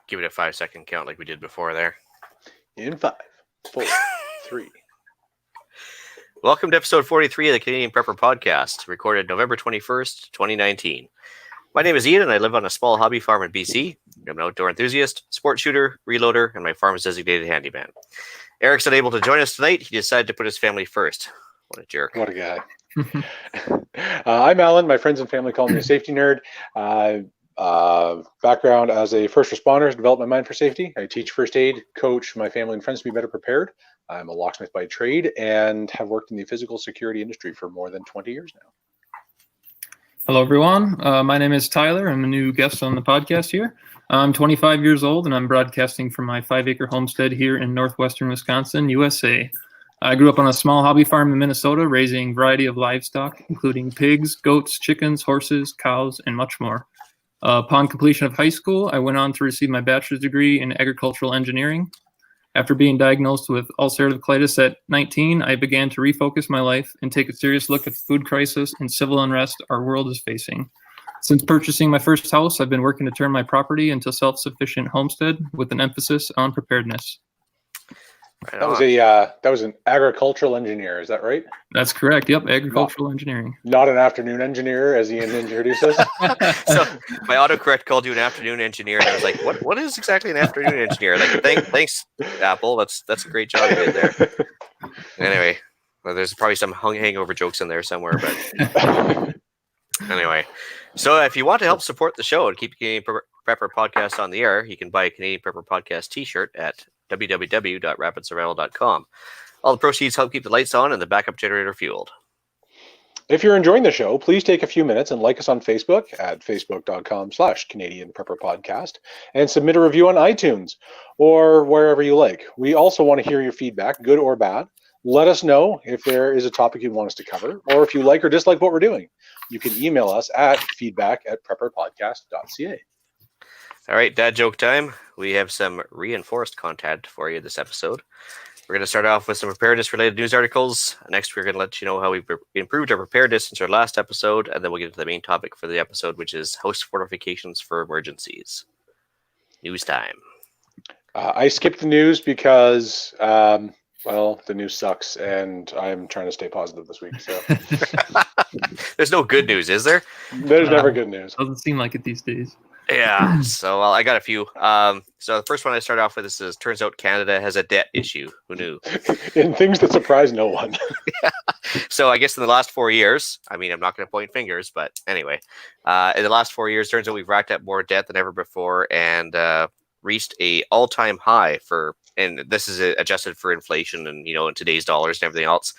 Give it a 5-second count like we did before there. In 5, 4, 3. Welcome to episode 43 of the Canadian Prepper Podcast, recorded November 21st, 2019. My name is Ian, and I live on a small hobby farm in BC. I'm an outdoor enthusiast, sport shooter, reloader, and my farm's designated handyman. Eric's unable to join us tonight. He decided to put his family first. What a jerk. What a guy. I'm Alan. My friends and family call me a safety nerd. Background as a first responder, developed my mind for safety. I teach first aid, coach my family and friends to be better prepared. I'm a locksmith by trade and have worked in the physical security industry for more than 20 years now. Hello, everyone. My name is Tyler. I'm a new guest on the podcast here. I'm 25 years old, and I'm broadcasting from my 5-acre homestead here in northwestern Wisconsin, USA. I grew up on a small hobby farm in Minnesota, raising a variety of livestock, including pigs, goats, chickens, horses, cows, and much more. Upon completion of high school, I went on to receive my bachelor's degree in agricultural engineering. After being diagnosed with ulcerative colitis at 19, I began to refocus my life and take a serious look at the food crisis and civil unrest our world is facing. Since purchasing my first house, I've been working to turn my property into a self-sufficient homestead with an emphasis on preparedness. Right That was an agricultural engineer, is that right? That's correct. Yep, agricultural engiering. Not an afternoon engineer, as Ian introduced us. So my autocorrect called you an afternoon engineer, and I was like, "What is exactly an afternoon engineer?" Like, thanks, Apple. That's a great job you did there. Anyway, well, there's probably some hangover jokes in there somewhere, but anyway. So if you want to help support the show and keep the Canadian Prepper Podcast on the air, you can buy a Canadian Prepper Podcast t-shirt at www.rapidsurvival.com. All the proceeds help keep the lights on and the backup generator fueled. If you're enjoying the show, please take a few minutes and like us on Facebook at facebook.com/Canadian Prepper Podcast and submit a review on iTunes or wherever you like. We also want to hear your feedback, good or bad. Let us know if there is a topic you want us to cover, or if you like or dislike what we're doing. You can email us at feedback@prepperpodcast.ca. All right, dad joke time. We have some reinforced content for you this episode. We're going to start off with some preparedness-related news articles. Next, we're going to let you know how we improved our preparedness since our last episode, and then we'll get into the main topic for the episode, which is house fortifications for emergencies. News time. I skipped the news because, the news sucks, and I'm trying to stay positive this week. So there's no good news, is there? There's never good news. Doesn't seem like it these days. Yeah, so I got a few. So the first one I start off with is turns out Canada has a debt issue. Who knew? And things that surprise no one. Yeah. So I guess in the last 4 years, I mean, I'm not going to point fingers, but anyway, in the last 4 years, turns out we've racked up more debt than ever before and reached a all-time high and this is adjusted for inflation and, in today's dollars and everything else,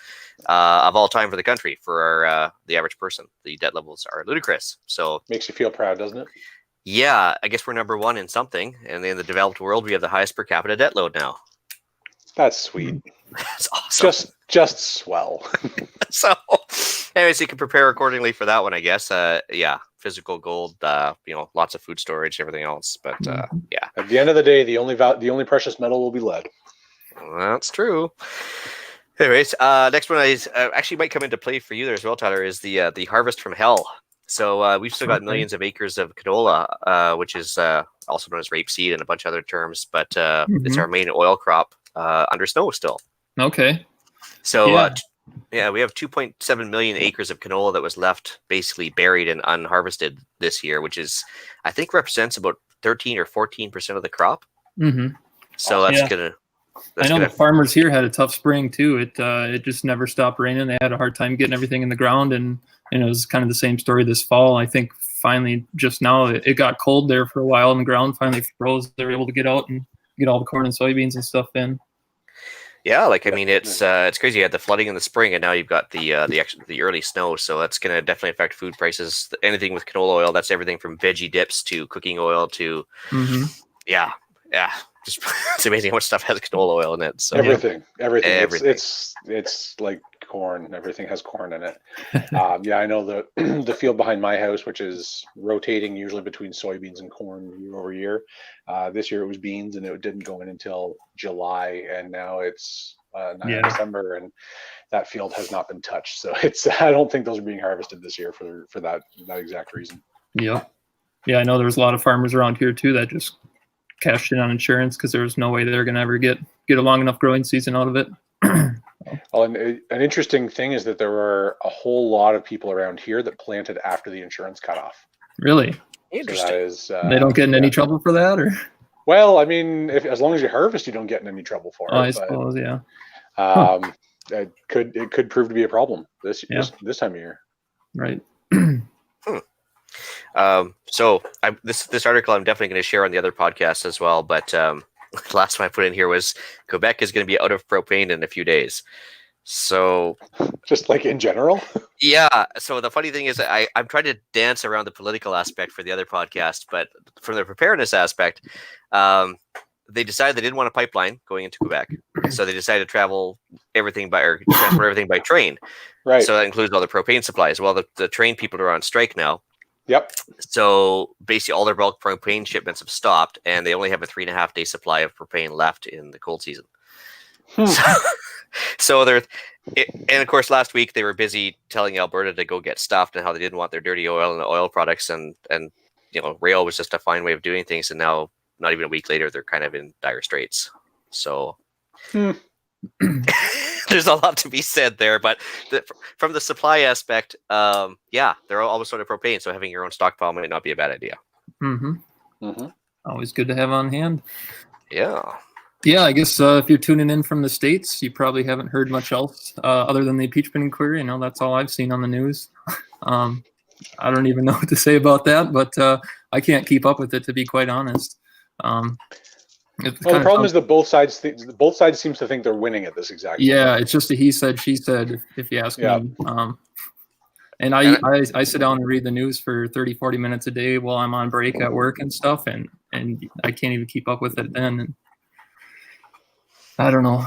of all time for the country. For the average person, the debt levels are ludicrous. So makes you feel proud, doesn't it? Yeah, I guess we're number one in something, and in the developed world, we have the highest per capita debt load now. That's sweet. That's awesome. Just swell. So, anyways, you can prepare accordingly for that one, I guess. Physical gold, lots of food storage, everything else. But yeah. At the end of the day, the only precious metal will be lead. That's true. Anyways, next one is actually might come into play for you there as well, Tyler. Is the harvest from hell. So we've still got millions of acres of canola, which is also known as rapeseed and a bunch of other terms, but it's our main oil crop under snow still. Okay. So we have 2.7 million acres of canola that was left basically buried and unharvested this year, which is, I think, represents about 13 or 14% of the crop. Mm-hmm. So that's gonna. I know the farmers here had a tough spring too. It just never stopped raining. They had a hard time getting everything in the ground, and it was kind of the same story this fall. I think finally, just now, it got cold there for a while, and the ground finally froze. They were able to get out and get all the corn and soybeans and stuff in. Yeah, it's crazy. You had the flooding in the spring, and now you've got the early snow. So that's going to definitely affect food prices. Anything with canola oil, that's everything from veggie dips to cooking oil to yeah. Just it's amazing how much stuff has canola oil in it. So everything. It's like corn. Everything has corn in it. I know the field behind my house, which is rotating usually between soybeans and corn year over year. This year it was beans, and it didn't go in until July, and now it's December, and that field has not been touched. So I don't think those are being harvested this year for that exact reason. Yeah, I know there's a lot of farmers around here too that just cashed in on insurance because there was no way they're going to ever get a long enough growing season out of it. Well, and an interesting thing is that there were a whole lot of people around here that planted after the insurance cut off. Really? Interesting. So that is, they don't get in any trouble for that, or? Well, I mean, as long as you harvest, you don't get in any trouble for it. I suppose, yeah. It could prove to be a problem this time of year. Right. So this article I'm definitely going to share on the other podcast as well. But last one I put in here was Quebec is going to be out of propane in a few days. So just like in general. Yeah. So the funny thing is I'm trying to dance around the political aspect for the other podcast, but from the preparedness aspect, they decided they didn't want a pipeline going into Quebec, so they decided to transport everything by train. Right. So that includes all the propane supplies. Well, the train people are on strike now. Yep. So basically, all their bulk propane shipments have stopped, and they only have a 3.5 day supply of propane left in the cold season. So they're, and of course, last week they were busy telling Alberta to go get stuffed and how they didn't want their dirty oil and oil products, and rail was just a fine way of doing things. And now, not even a week later, they're kind of in dire straits. So there's a lot to be said there, but from the supply aspect, they're almost out of propane, so having your own stockpile might not be a bad idea. Always good to have on hand. Yeah, I guess if you're tuning in from the States, you probably haven't heard much else other than the impeachment inquiry. That's all I've seen on the news. I don't even know what to say about that, but I can't keep up with it, to be quite honest. The problem is that both sides seems to think they're winning at this exact moment. It's just a he said, she said, if you ask me. And I sit down and read the news for 30, 40 minutes a day while I'm on break at work and stuff, and I can't even keep up with it then. And I don't know.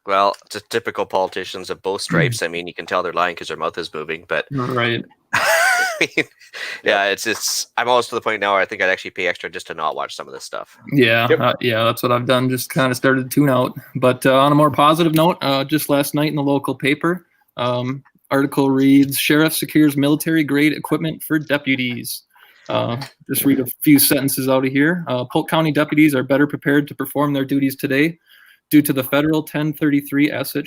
Well, it's a typical politicians of both stripes. I mean, you can tell they're lying because their mouth is moving, but right. It's I'm almost to the point now where I think I'd actually pay extra just to not watch some of this stuff. That's what I've done. Just kind of started to tune out. But on a more positive note, just last night in the local paper, article reads, Sheriff secures military-grade equipment for deputies. Just read a few sentences out of here. Polk County deputies are better prepared to perform their duties today due to the federal 1033 asset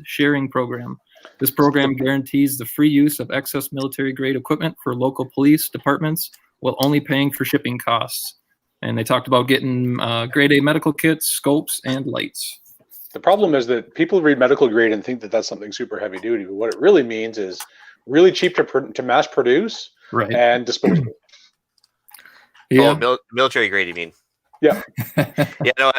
sharing program. This program guarantees the free use of excess military-grade equipment for local police departments while only paying for shipping costs. And they talked about getting grade A medical kits, scopes, and lights. The problem is that people read medical grade and think that that's something super heavy duty, but what it really means is really cheap to mass produce and disposable. Military grade, you mean? Yeah.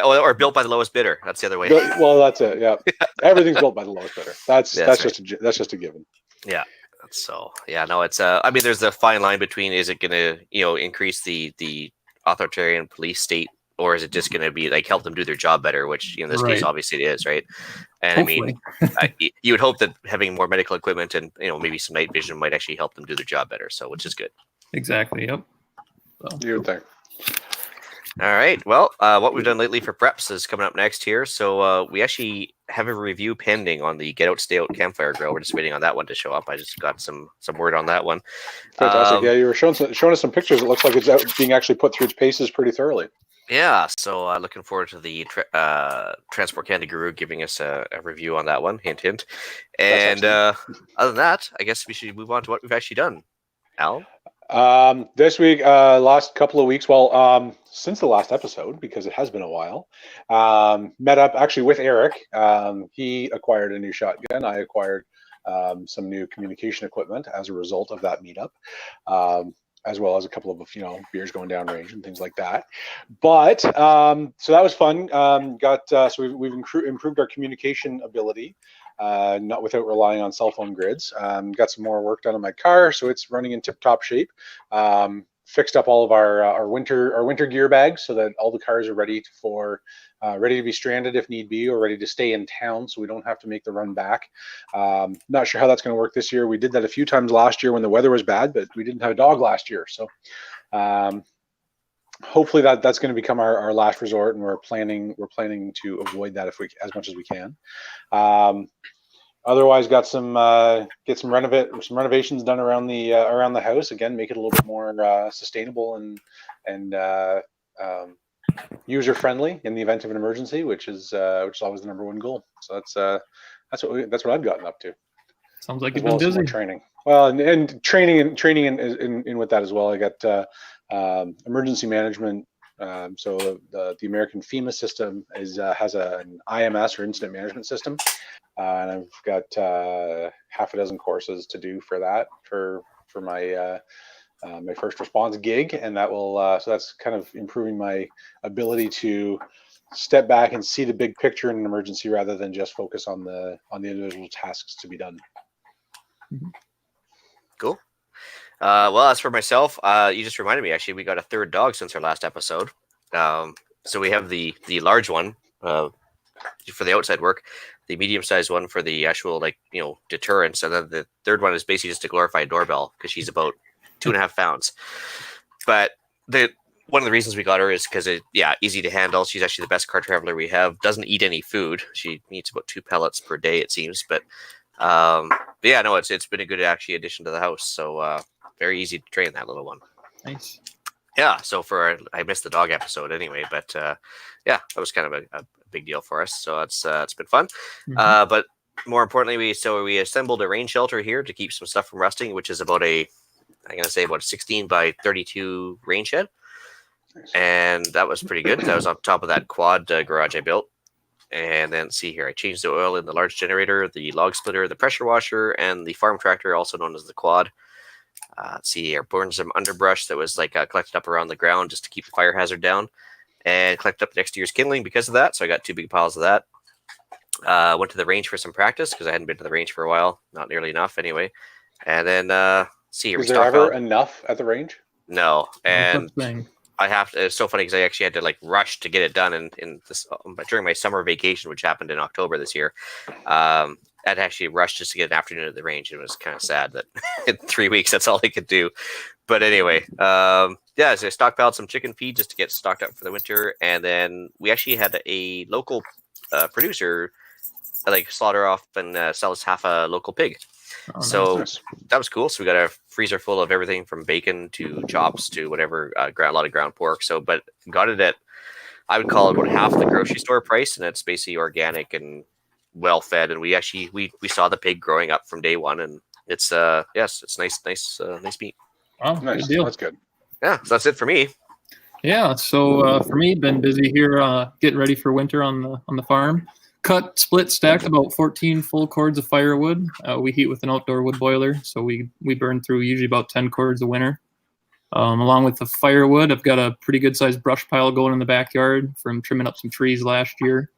Or built by the lowest bidder. That's the other way. Well, that's it. Yeah, everything's built by the lowest bidder. That's just a given. Yeah. So it's I mean, there's a fine line between, is it going to increase the authoritarian police state, or is it just going to be like help them do their job better? Which in this case, obviously, it is, right? And hopefully. I mean, you would hope that having more medical equipment and maybe some night vision might actually help them do their job better. So, which is good. Exactly. Yep. So. You would think. All right. Well, what we've done lately for preps is coming up next here. So we actually have a review pending on the Get Out, Stay Out campfire grill. We're just waiting on that one to show up. I just got some word on that one. Fantastic. You were showing us some pictures. It looks like it's being actually put through its paces pretty thoroughly. Yeah. So looking forward to the Transport Canada Guru giving us a review on that one. Hint, hint. And other than that, I guess we should move on to what we've actually done. Al? This week, last couple of weeks, since the last episode, because it has been a while, met up actually with Eric. He acquired a new shotgun. I acquired some new communication equipment as a result of that meetup, as well as a couple of beers going down range and things like that. But so that was fun. So we've improved our communication ability. Not without relying on cell phone grids. Got some more work done on my car, so it's running in tip-top shape. Fixed up all of our winter gear bags so that all the cars are ready to be stranded if need be, or ready to stay in town, so we don't have to make the run back. Not sure how that's going to work this year. We did that a few times last year when the weather was bad, but we didn't have a dog last year, so. Hopefully that's going to become our last resort, and we're planning to avoid that as much as we can. Otherwise, got some get some renovations done around the house. Again, make it a little bit more sustainable and user friendly in the event of an emergency, which is always the number one goal. So that's what I've gotten up to. Sounds like as you've well been as some more busy. training. Well, and training in with that as well. I got emergency management. So the American FEMA system has an IMS or incident management system, and I've got half a dozen courses to do for that for my my first response gig, and that will so that's kind of improving my ability to step back and see the big picture in an emergency rather than just focus on the individual tasks to be done. Cool. Well, as for myself, you just reminded me. Actually, we got a third dog since our last episode. So we have the large one for the outside work, the medium-sized one for the actual deterrence, and then the third one is basically just a glorified doorbell because she's about 2.5 pounds. But one of the reasons we got her is because easy to handle. She's actually the best car traveler we have. Doesn't eat any food. She eats about 2 pellets per day, it seems. But it's been a good addition to the house. So very easy to train that little one. Nice. Yeah. So I missed the dog episode anyway, but that was kind of a big deal for us. So it's been fun. Mm-hmm. But more importantly, we assembled a rain shelter here to keep some stuff from rusting, which is about a 16 by 32 rain shed. Nice. And that was pretty good. That was on top of that quad garage I built. And then see here, I changed the oil in the large generator, the log splitter, the pressure washer, and the farm tractor, also known as the quad. See here, burned some underbrush that was collected up around the ground just to keep the fire hazard down, and collected up next year's kindling because of that. So I got 2 big piles of that. Went to the range for some practice because I hadn't been to the range for a while, not nearly enough anyway. And then see here, is there ever enough at the range? No, and I have to. It's so funny because I actually had to rush to get it done in this during my summer vacation, which happened in October this year. I'd actually rushed just to get an afternoon at the range. And it was kind of sad that in 3 weeks that's all I could do. But anyway, so I stockpiled some chicken feed just to get stocked up for the winter, and then we actually had a local producer slaughter off and sell us half a local pig. Oh, so nice. That was cool. So we got a freezer full of everything from bacon to chops to whatever, a lot of ground pork. So, but got it at, I would call it about half the grocery store price, and it's basically organic and well fed. And we actually we saw the pig growing up from day one, and it's it's nice meat. Oh, nice. Good deal. That's good. Yeah, so that's it for me. Yeah. So for me, been busy here getting ready for winter on the farm. Cut, split, stacked about 14 full cords of firewood. We heat with an outdoor wood boiler, so we burn through usually about 10 cords a winter. Along with the firewood, I've got a pretty good sized brush pile going in the backyard from trimming up some trees last year.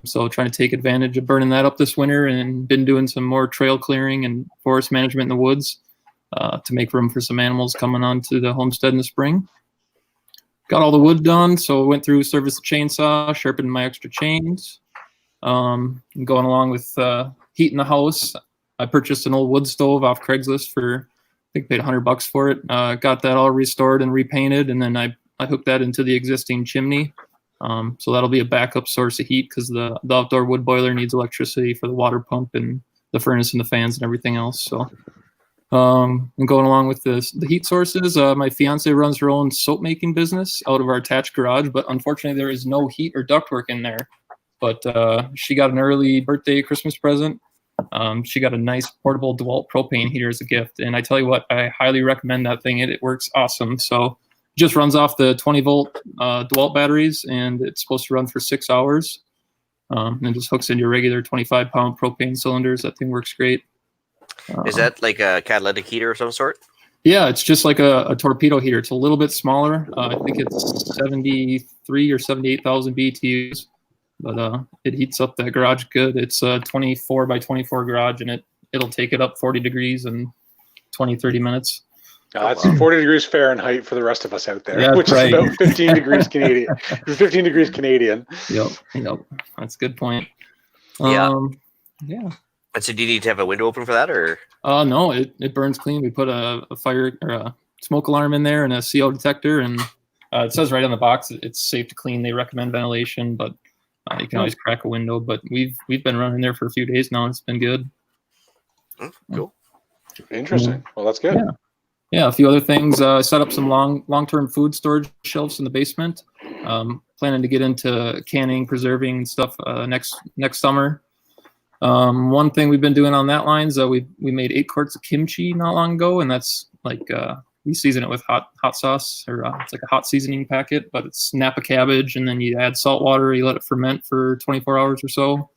So trying to take advantage of burning that up this winter, and been doing some more trail clearing and forest management in the woods to make room for some animals coming onto the homestead in the spring. Got all the wood done, so went through, serviced the chainsaw, sharpened my extra chains. Going along with heating the house, I purchased an old wood stove off Craigslist for, I think paid $100 for it. Got that all restored and repainted, and then I hooked that into the existing chimney. So that'll be a backup source of heat because the outdoor wood boiler needs electricity for the water pump and the furnace and the fans and everything else. So and going along with the heat sources, my fiance runs her own soap making business out of our attached garage, but unfortunately there is no heat or ductwork in there. But she got an early birthday Christmas present. She got a nice portable DeWalt propane heater as a gift. And I tell you what, I highly recommend that thing. It works awesome. So it just runs off the 20-volt DeWalt batteries, and it's supposed to run for 6 hours. And just hooks into your regular 25-pound propane cylinders. That thing works great. Is that like a catalytic heater of some sort? Yeah, it's just like a torpedo heater. It's a little bit smaller. I think it's 73 or 78,000 BTUs. But it heats up that garage good. It's a 24 by 24 garage, and it'll take it up 40 degrees in 20-30 minutes. That's 40 degrees Fahrenheit for the rest of us out there, yeah, which right. is about 15 degrees Canadian. 15 degrees Canadian. Yep. That's a good point. Yeah. Yeah. And so do you need to have a window open for that, or? No, it burns clean. We put a fire or a smoke alarm in there and a CO detector, and it says right on the box it's safe to clean. They recommend ventilation, but You can always crack a window, but we've been running there for a few days now, and it's been good. Cool. Interesting. Well, that's good. Yeah, a few other things. Set up some long-term food storage shelves in the basement. Planning to get into canning, preserving and stuff next summer. One thing we've been doing on that line is we made 8 quarts of kimchi not long ago, and that's like we season it with hot sauce, or it's like a hot seasoning packet, but it's Napa cabbage, and then you add salt water, you let it ferment for 24 hours or so,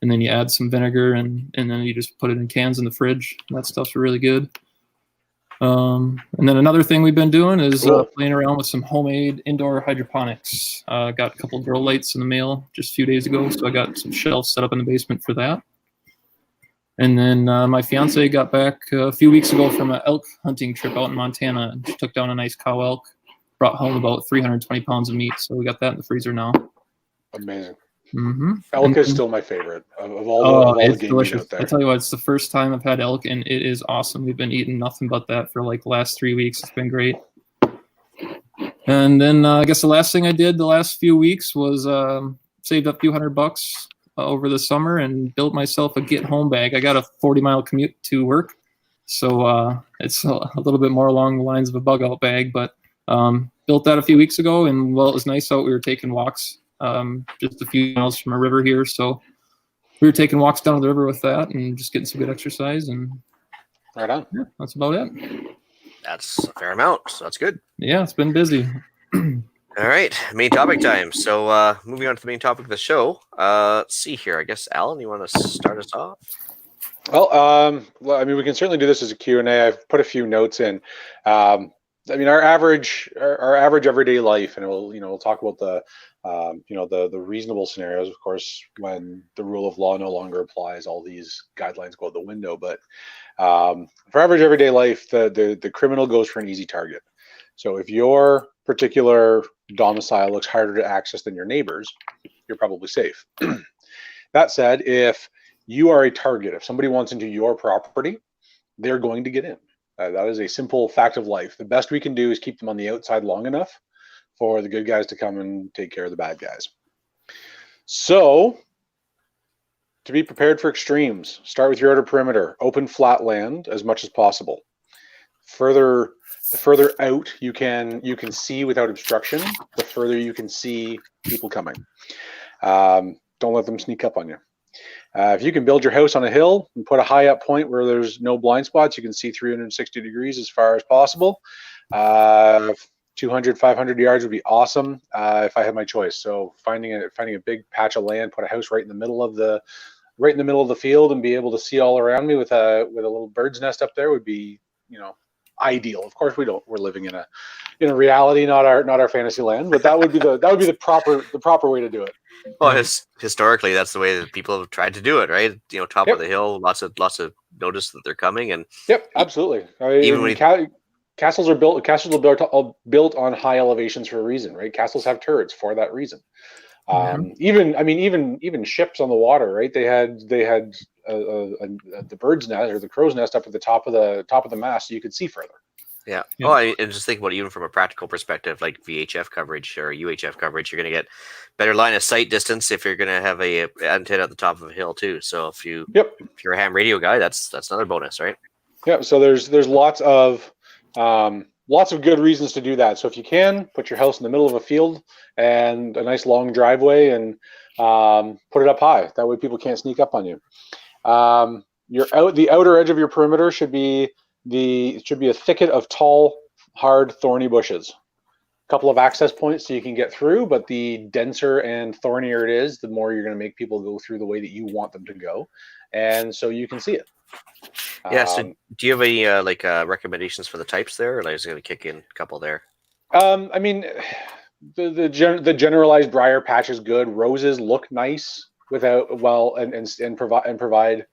and then you add some vinegar, and then you just put it in cans in the fridge. That stuff's really good. And then another thing we've been doing is playing around with some homemade indoor hydroponics. Got a couple of grow lights in the mail just a few days ago, so I got some shelves set up in the basement for that. And then my fiance got back a few weeks ago from an elk hunting trip out in Montana. She took down a nice cow elk, brought home about 320 pounds of meat, so we got that in the freezer now. Amazing. Mm-hmm. Elk is still my favorite of all the game meat out there. I tell you what, it's the first time I've had elk, and it is awesome. We've been eating nothing but that for like the last 3 weeks. It's been great. And then I guess the last thing I did the last few weeks was saved up a few $100 over the summer and built myself a get home bag. I got a 40-mile commute to work, so it's a little bit more along the lines of a bug out bag, but built that a few weeks ago, and well, it was nice out. We were taking walks just a few miles from a river here, so we were taking walks down the river with that and just getting some good exercise. And right on. Yeah, that's about it. That's a fair amount, so that's good. Yeah, it's been busy. All right, main topic time. So moving on to the main topic of the show. Let's see here. I guess, Alan, you want to start us off? Well, I mean, we can certainly do this as a Q&A. I've put a few notes in. I mean, our average everyday life, and we'll talk about the reasonable scenarios, of course, when the rule of law no longer applies, all these guidelines go out the window. But for average everyday life, the criminal goes for an easy target. So if your particular domicile looks harder to access than your neighbors, you're probably safe. That said, if you are a target, if somebody wants into your property, they're going to get in. That is a simple fact of life. The best we can do is keep them on the outside long enough for the good guys to come and take care of the bad guys. So, to be prepared for extremes, start with your outer perimeter. Open flat land as much as possible. The further out you can see without obstruction, the further you can see people coming. Don't let them sneak up on you. If you can build your house on a hill and put a high up point where there's no blind spots, you can see 360 degrees as far as possible. 200, 500 yards would be awesome if I had my choice. So finding a big patch of land, put a house right in the middle of the field, and be able to see all around me with a little bird's nest up there would be, ideal. Of course, we're living in a reality, not our fantasy land, but that would be the proper way to do it. Well, historically, that's the way that people have tried to do it, right? Top of the hill, lots of notice that they're coming, and absolutely. Castles are built on high elevations for a reason, right? Castles have turrets for that reason. Even ships on the water, right? They had the bird's nest or the crow's nest up at the top of the mast, so you could see further. Yeah. Oh, and just think about it, even from a practical perspective, like VHF coverage or UHF coverage, you're going to get better line of sight distance if you're going to have a antenna at the top of a hill too. So if you're a ham radio guy, that's another bonus, right? Yeah. So there's lots of good reasons to do that. So if you can, put your house in the middle of a field and a nice long driveway, and put it up high. That way people can't sneak up on you. The outer edge of your perimeter should be a thicket of tall, hard, thorny bushes. A couple of access points so you can get through, but the denser and thornier it is, the more you're going to make people go through the way that you want them to go, and so you can see it. Yeah. So do you have any recommendations for the types there, or I was going to kick in a couple there? I mean, the generalized briar patch is good. Roses look nice and provide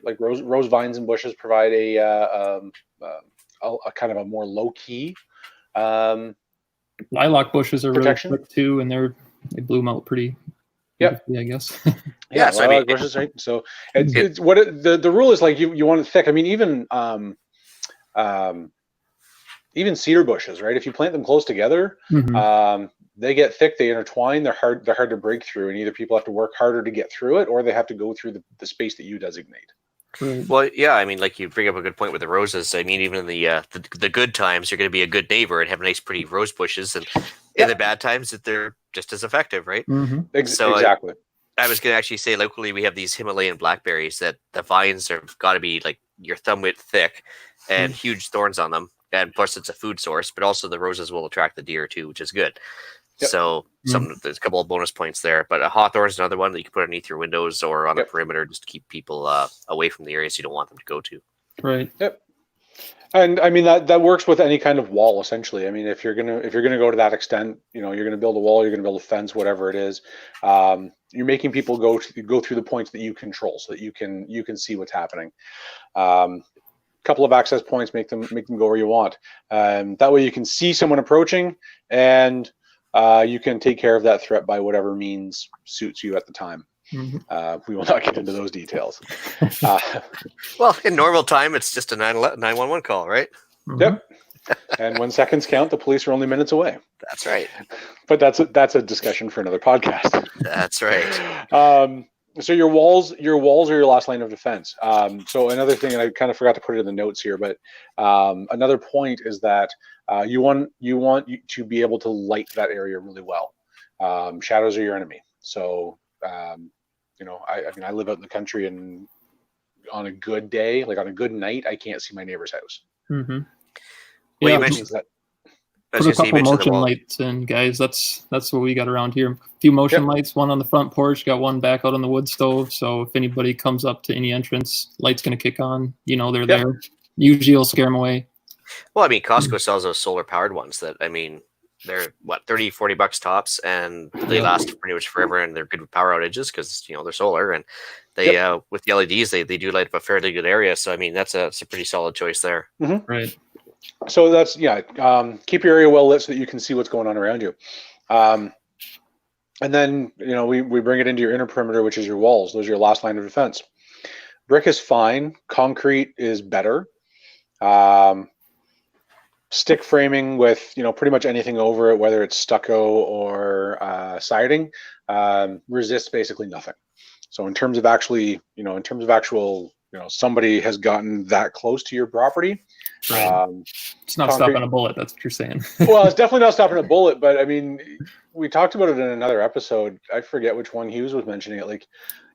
like rose vines and bushes provide a kind of a more low key. Lilac bushes are protection. Really quick too, and they bloom out pretty. Yep. Yeah, I guess. Yeah. So lilac bushes, right? So it's the rule is like you want it thick. I mean, even cedar bushes, right? If you plant them close together, they get thick, they intertwine, they're hard to break through, and either people have to work harder to get through it, or they have to go through the space that you designate. Well, yeah, I mean, like you bring up a good point with the roses. I mean, even in the good times, you're going to be a good neighbor and have nice, pretty rose bushes, and in the bad times, that they're just as effective, right? So exactly. I was going to actually say, locally, we have these Himalayan blackberries that the vines have got to be like your thumb width thick and huge thorns on them, and plus it's a food source. But also the roses will attract the deer too, which is good. Yep. So there's a couple of bonus points there, but a hawthorn is another one that you can put underneath your windows or on the perimeter just to keep people away from the areas you don't want them to go to. Right. Yep. And I mean that works with any kind of wall essentially. I mean, if you're gonna go to that extent, you're gonna build a wall, you're gonna build a fence, whatever it is. You're making people go through the points that you control, so that you can see what's happening. Couple of access points, make them go where you want. That way you can see someone approaching, and you can take care of that threat by whatever means suits you at the time. We will not get into those details. Well, in normal time, it's just a 911 call, right? Yep. And when seconds count, the police are only minutes away. That's right. But that's a discussion for another podcast. That's right. So your walls are your last line of defense. So another thing, and I kind of forgot to put it in the notes here, but another point is that you want to be able to light that area really well. Shadows are your enemy. So I mean, I live out in the country, and on a good day, like on a good night, I can't see my neighbor's house. Well, you mentioned that. Put a couple motion lights in, guys. That's what we got around here. A few motion lights, one on the front porch, got one back out on the wood stove. So if anybody comes up to any entrance, light's going to kick on. They're there. Usually it'll scare them away. Well, I mean, Costco sells those solar powered ones that, I mean, they're $30-$40 tops, and they last pretty much forever, and they're good with power outages because they're solar, and they with the LEDs they do light up a fairly good area. So I mean, that's a pretty solid choice there. Right. So that's keep your area well lit so that you can see what's going on around you, and then we bring it into your inner perimeter, which is your walls. Those are your last line of defense. Brick is fine. Concrete is better. Stick framing with pretty much anything over it, whether it's stucco or siding, resists basically nothing. So in terms of actual somebody has gotten that close to your property. Right. It's not stopping a bullet. That's what you're saying. Well, it's definitely not stopping a bullet, but I mean, we talked about it in another episode. I forget which one Hughes was mentioning it. Like,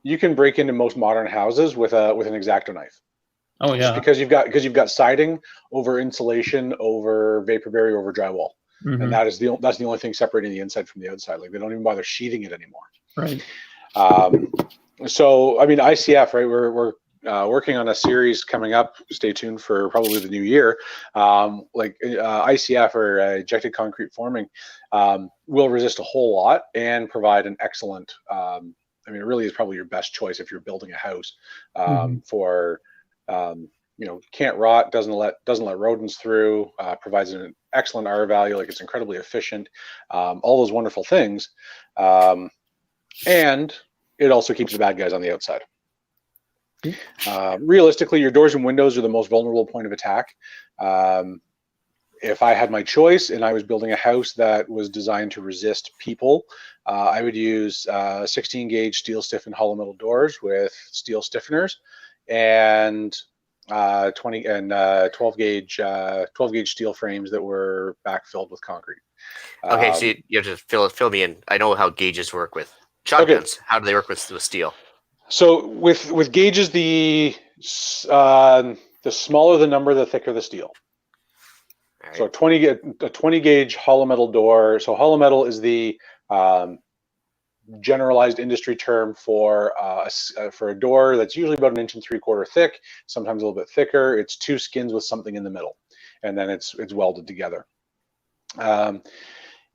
you can break into most modern houses with an X-Acto knife. Oh yeah. Just because you've got siding over insulation, over vapor barrier, over drywall, and that's the only thing separating the inside from the outside. Like, they don't even bother sheathing it anymore. Right. So I mean, ICF, right? We're working on a series coming up. Stay tuned for probably the new year. ICF, or ejected concrete forming, will resist a whole lot and provide an excellent. I mean, it really is probably your best choice if you're building a house for. Can't rot, doesn't let rodents through, provides an excellent R value, like it's incredibly efficient, all those wonderful things, and it also keeps the bad guys on the outside. Realistically, your doors and windows are the most vulnerable point of attack. If I had my choice and I was building a house that was designed to resist people, I would use 16 gauge steel stiffened hollow metal doors with steel stiffeners, and 12 gauge steel frames that were backfilled with concrete. Okay, so you have to fill me in. I know how gauges work with shotguns. Okay. How do they work with steel? So with gauges, the smaller the number, the thicker the steel. Right. So a 20 gauge hollow metal door. So hollow metal is the generalized industry term for a door that's usually about 1 3/4 inches thick, sometimes a little bit thicker. It's two skins with something in the middle, and then it's welded together.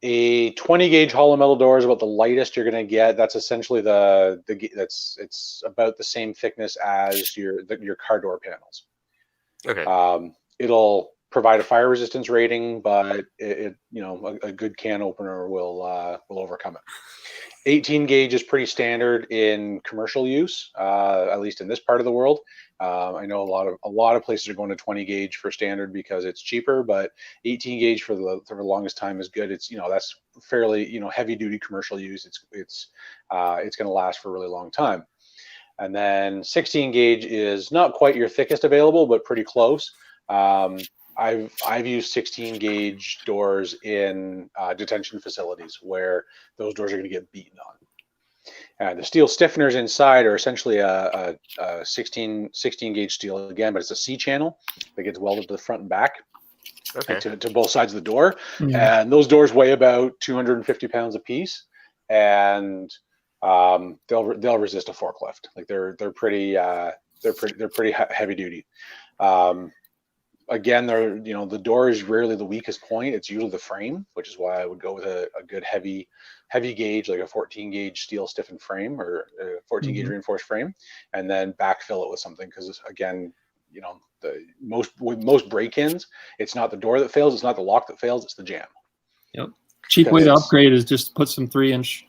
A 20 gauge hollow metal door is about the lightest you're going to get. That's essentially it's about the same thickness as your car door panels. Okay. It'll provide a fire resistance rating, but a good can opener will overcome it. 18 gauge is pretty standard in commercial use, at least in this part of the world. I know a lot of places are going to 20 gauge for standard because it's cheaper, but 18 gauge for the longest time is good. It's that's fairly heavy duty commercial use. It's going to last for a really long time. And then 16 gauge is not quite your thickest available, but pretty close. I've used 16 gauge doors in detention facilities where those doors are going to get beaten on. The steel stiffeners inside are essentially a 16 gauge steel again, but it's a C channel that gets welded to the front and back, to both sides of the door. And those doors weigh about 250 pounds a piece, and they'll resist a forklift. Like they're pretty heavy duty. Again, the door is rarely the weakest point. It's usually the frame, which is why I would go with a good heavy gauge, like a 14 gauge steel stiffened frame or a 14 gauge reinforced frame, and then backfill it with something. Because again, with most break-ins, it's not the door that fails, it's not the lock that fails, it's the jam. Yep. Cheap way to upgrade is just put some 3-inch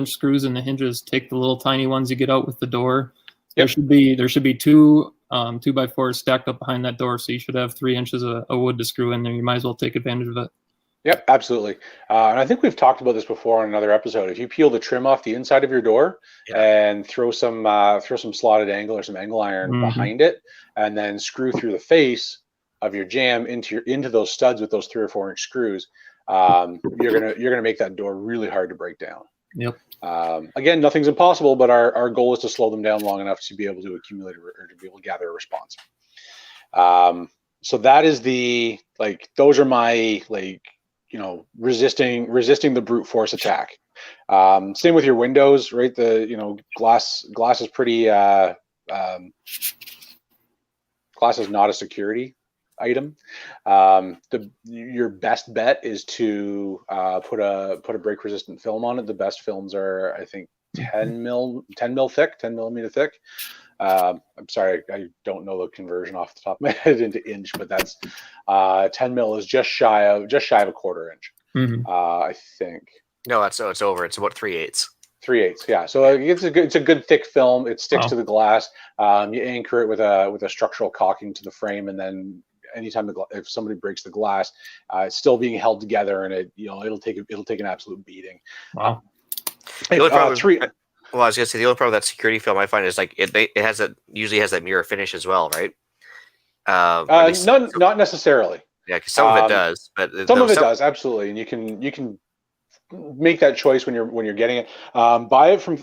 screws in the hinges. Take the little tiny ones you get out with the door. Yep. There should be two 2x4s stacked up behind that door, so you should have 3 inches of wood to screw in there. You might as well take advantage of it. Yep, absolutely. And I think we've talked about this before on another episode. If you peel the trim off the inside of your door and throw some slotted angle or some angle iron behind it, and then screw through the face of your jam into those studs with those 3 or 4 inch screws, you're gonna make that door really hard to break down. Yep. Again, nothing's impossible, but our goal is to slow them down long enough to be able to accumulate or to be able to gather a response. So that is those are my resisting the brute force attack. Same with your windows, right? The glass is pretty glass is not a security item. Your best bet is to put a break resistant film on it. The best films are, I think, 10 millimeter thick. I'm sorry, I don't know the conversion off the top of my head into inch, but that's 10 mil is just shy of a 1/4 inch. I think. No, it's over. It's about 3/8. 3/8, yeah. So it's a good thick film. It sticks to the glass. You anchor it with a structural caulking to the frame, and then anytime if somebody breaks the glass, it's still being held together, and it'll take an absolute beating. Wow. The only problem, I was gonna say the only problem with that security film I find is it usually has that mirror finish as well, right? Not necessarily. Yeah, because some of it does, but some of it does, absolutely, and you can make that choice when you're getting it. Buy it from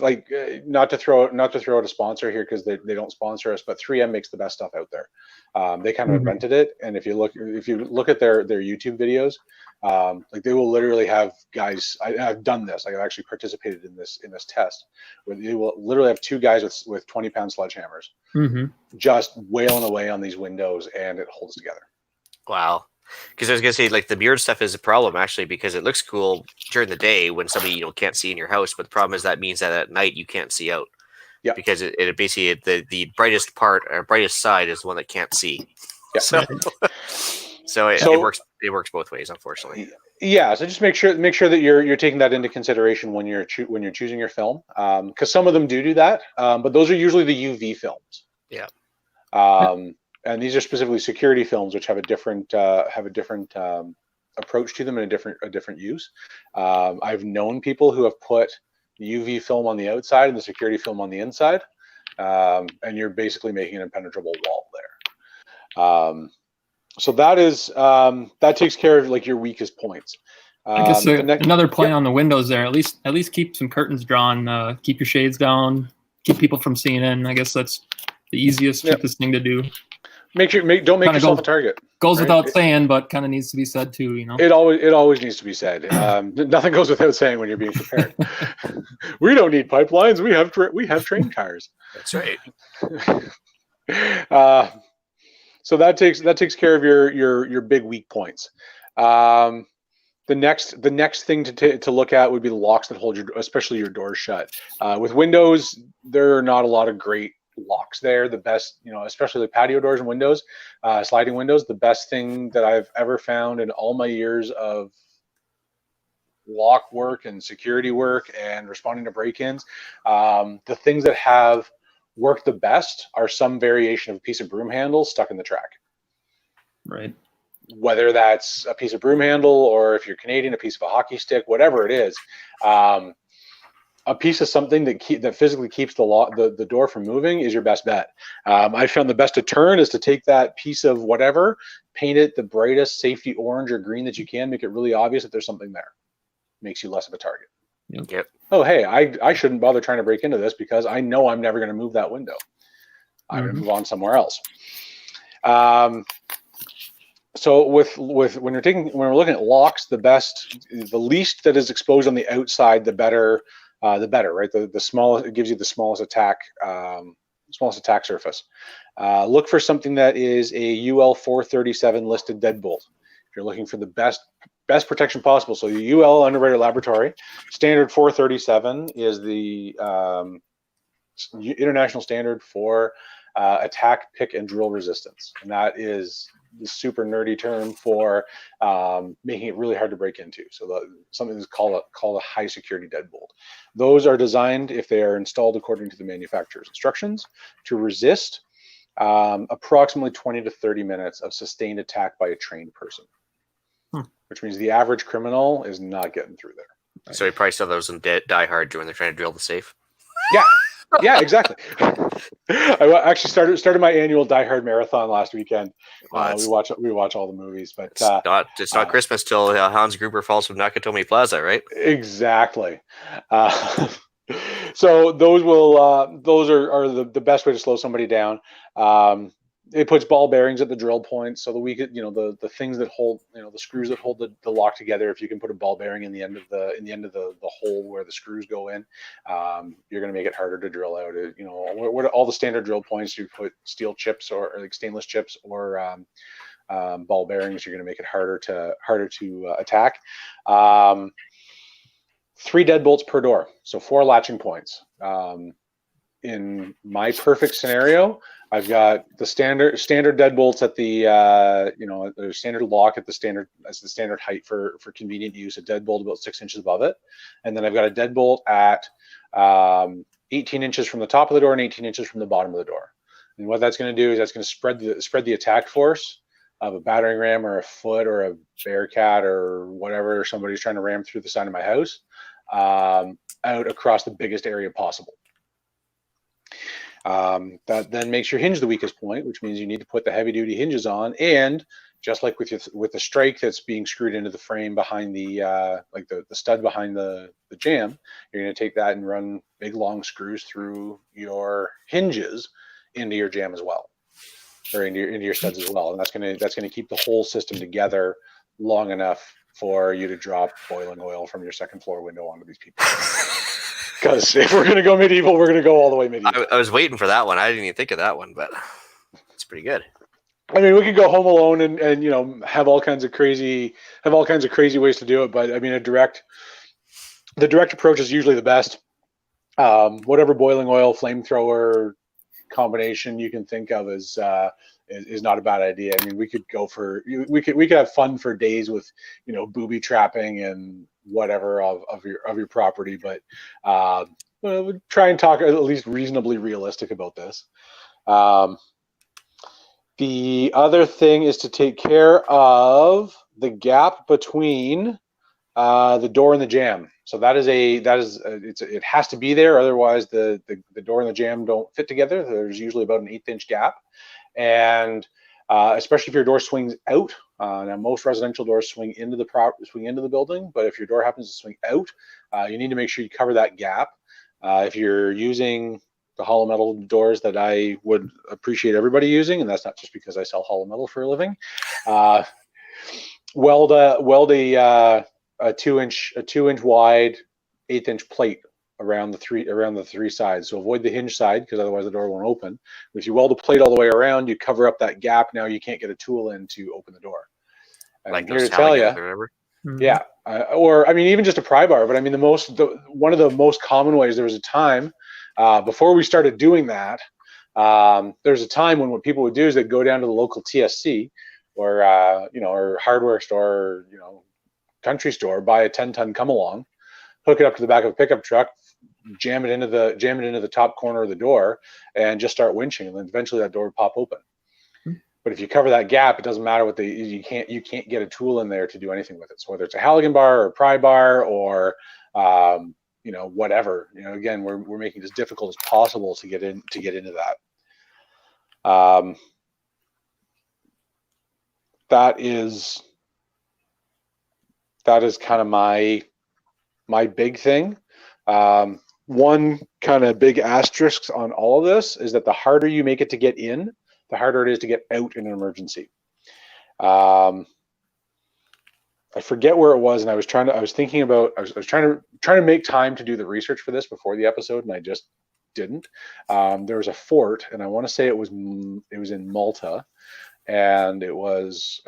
not to throw out a sponsor here because they don't sponsor us, but 3M makes the best stuff out there. They kind of invented it, and if you look at their YouTube videos, they will literally have guys. I've done this. I've actually participated in this test where they will literally have 2 guys with 20-pound sledgehammers just wailing away on these windows, and it holds together. Wow. Because I was gonna say, the mirrored stuff is a problem actually, because it looks cool during the day when somebody can't see in your house, but the problem is that means that at night you can't see out. Yeah. Because it basically the brightest part or brightest side is the one that can't see. Yeah. So it works both ways, unfortunately. Yeah. So just make sure that you're taking that into consideration when you're choosing your film, because some of them do that, but those are usually the UV films. Yeah. And these are specifically security films, which have a different approach to them and a different use. I've known people who have put UV film on the outside and the security film on the inside, and you're basically making an impenetrable wall there. So that takes care of your weakest points. I guess another play on the windows there. At least keep some curtains drawn. Keep your shades down. Keep people from seeing in. I guess that's the easiest, cheapest thing to do. Don't make yourself a target. Goes without saying, but kind of needs to be said too. It always needs to be said. Nothing goes without saying when you're being prepared. We don't need pipelines. We have train cars. That's right. So that takes care of your big weak points. The next thing to look at would be the locks that hold especially your doors shut. With windows, there are not a lot of great locks there. The best, especially the patio doors and windows, sliding windows, the best thing that I've ever found in all my years of lock work and security work and responding to break-ins, the things that have worked the best are some variation of a piece of broom handle stuck in the track. Right. Whether that's a piece of broom handle, or if you're Canadian, a piece of a hockey stick, whatever it is, a piece of something that physically keeps the door from moving is your best bet. I found the best to turn is to take that piece of whatever, paint it the brightest safety orange or green that you can, make it really obvious that there's something there. Makes you less of a target. Yep. Oh, hey, I shouldn't bother trying to break into this because I know I'm never going to move that window. I'm going to move on somewhere else. So when we're looking at locks, the least that is exposed on the outside, the better, right? The smallest, it gives you the smallest attack surface. Look for something that is a UL 437 listed deadbolt. If you're looking for the best protection possible, so the UL Underwriter Laboratory standard 437 is the international standard for attack, pick, and drill resistance, and that is the super nerdy term for making it really hard to break into. So something is called a high security deadbolt. Those are designed, if they are installed according to the manufacturer's instructions, to resist approximately 20 to 30 minutes of sustained attack by a trained person, which means the average criminal is not getting through there. Right? So you probably saw those in Die Hard when they're trying to drill the safe. Yeah, exactly. I actually started my annual Die Hard marathon last weekend. We watch all the movies, but it's not Christmas till Hans Gruber falls from Nakatomi Plaza, right? Exactly. So those are the best way to slow somebody down. It puts ball bearings at the drill points, so the things that hold, the screws that hold the lock together. If you can put a ball bearing in the end of the hole where the screws go in, you're going to make it harder to drill out. What all the standard drill points, you put steel chips or like stainless chips or ball bearings, you're going to make it harder to attack. 3 deadbolts per door, so 4 latching points. In my perfect scenario, I've got the standard deadbolts at the the standard lock at the standard height for convenient use. A deadbolt about 6 inches above it, and then I've got a deadbolt at 18 inches from the top of the door and 18 inches from the bottom of the door. And what that's going to do is that's going to spread the attack force of a battering ram or a foot or a Bearcat or whatever somebody's trying to ram through the side of my house out across the biggest area possible. That then makes your hinge the weakest point, which means you need to put the heavy duty hinges on, and just like with the strike that's being screwed into the frame behind the the stud behind the jam, you're going to take that and run big long screws through your hinges into your jam as well, or into your studs as well, and that's going to keep the whole system together long enough for you to drop boiling oil from your second floor window onto these people. Because if we're going to go medieval, we're going to go all the way medieval. I was waiting for that one. I didn't even think of that one, but it's pretty good. I mean, we could go Home Alone and have all kinds of crazy ways to do it. But I mean, the direct approach is usually the best. Whatever boiling oil flamethrower combination you can think of is not a bad idea. I mean, we could have fun for days with booby trapping and whatever of your property, but we'll try and talk at least reasonably realistic about this. The other thing is to take care of the gap between the door and the jam. So it has to be there, otherwise the door and the jam don't fit together. There's usually about an 1/8 inch gap, and especially if your door swings out. Now, most residential doors swing into the building, but if your door happens to swing out, you need to make sure you cover that gap. If you're using the hollow metal doors that I would appreciate everybody using, and that's not just because I sell hollow metal for a living, weld a 2-inch wide 1/8 inch plate around the three sides. So avoid the hinge side, because otherwise the door won't open. If you weld a plate all the way around, you cover up that gap. Now you can't get a tool in to open the door. And like I'm here to tell you, yeah, or I mean, even just a pry bar. But I mean, one of the most common ways. There was a time before we started doing that. There's a time when what people would do is they'd go down to the local TSC or or hardware store, or country store, buy a 10-ton come along, hook it up to the back of a pickup truck, jam it into the top corner of the door, and just start winching, and then eventually that door would pop open. But if you cover that gap, it doesn't matter what you can't get a tool in there to do anything with it. So whether it's a Halligan bar or a pry bar or whatever, again, we're making it as difficult as possible to get into that. That is kind of my big thing. One kind of big asterisk on all of this is that the harder you make it to get in, the harder it is to get out in an emergency. I forget where it was, and I was trying to make time to do the research for this before the episode, and I just didn't. There was a fort, and I want to say it was in Malta, and it was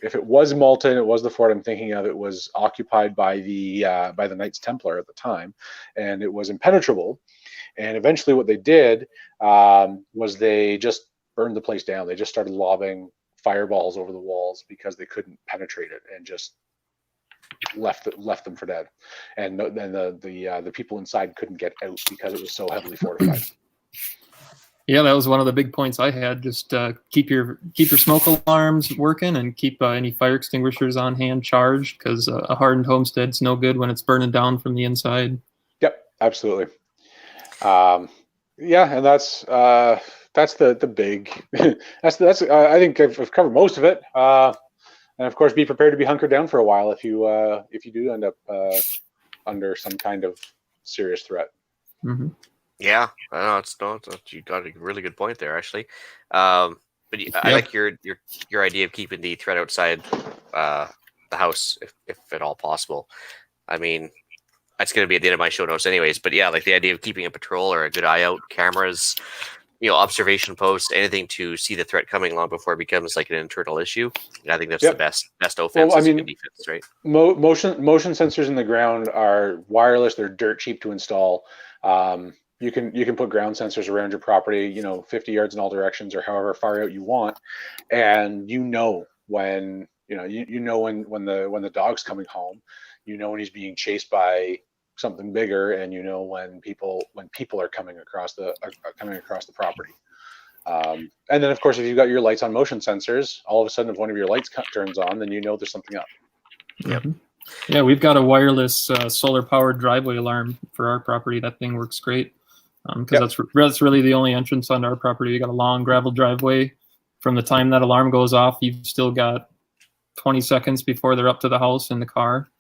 if it was Malta and it was the fort I'm thinking of, it was occupied by the Knights Templar at the time, and it was impenetrable. And eventually what they did was they just burned the place down. They just started lobbing fireballs over the walls because they couldn't penetrate it, and just left them for dead. And then the people inside couldn't get out because it was so heavily fortified. Yeah, that was one of the big points I had. Just keep your smoke alarms working, and keep any fire extinguishers on hand charged, because a hardened homestead's no good when it's burning down from the inside. Yep, absolutely. Yeah, and that's the big. that's I think I've covered most of it. And of course, be prepared to be hunkered down for a while if you do end up under some kind of serious threat. Mm-hmm. Yeah, I know you got a really good point there, actually. But I like your idea of keeping the threat outside the house, if at all possible. I mean, that's going to be at the end of my show notes, anyways. But yeah, like the idea of keeping a patrol or a good eye out, cameras, observation posts, anything to see the threat coming along before it becomes like an internal issue. I think that's the best offense. Well, defense, right? Motion sensors in the ground are wireless. They're dirt cheap to install. You can put ground sensors around your property, 50 yards in all directions or however far out you want, and when when the dog's coming home, when he's being chased by something bigger, and when people are coming across the property. And then of course, if you've got your lights on motion sensors, all of a sudden if one of your lights turns on, then there's something up. Yep. Yeah, we've got a wireless solar powered driveway alarm for our property. That thing works great, because that's really the only entrance onto our property. We got a long gravel driveway. From the time that alarm goes off, you've still got 20 seconds before they're up to the house in the car.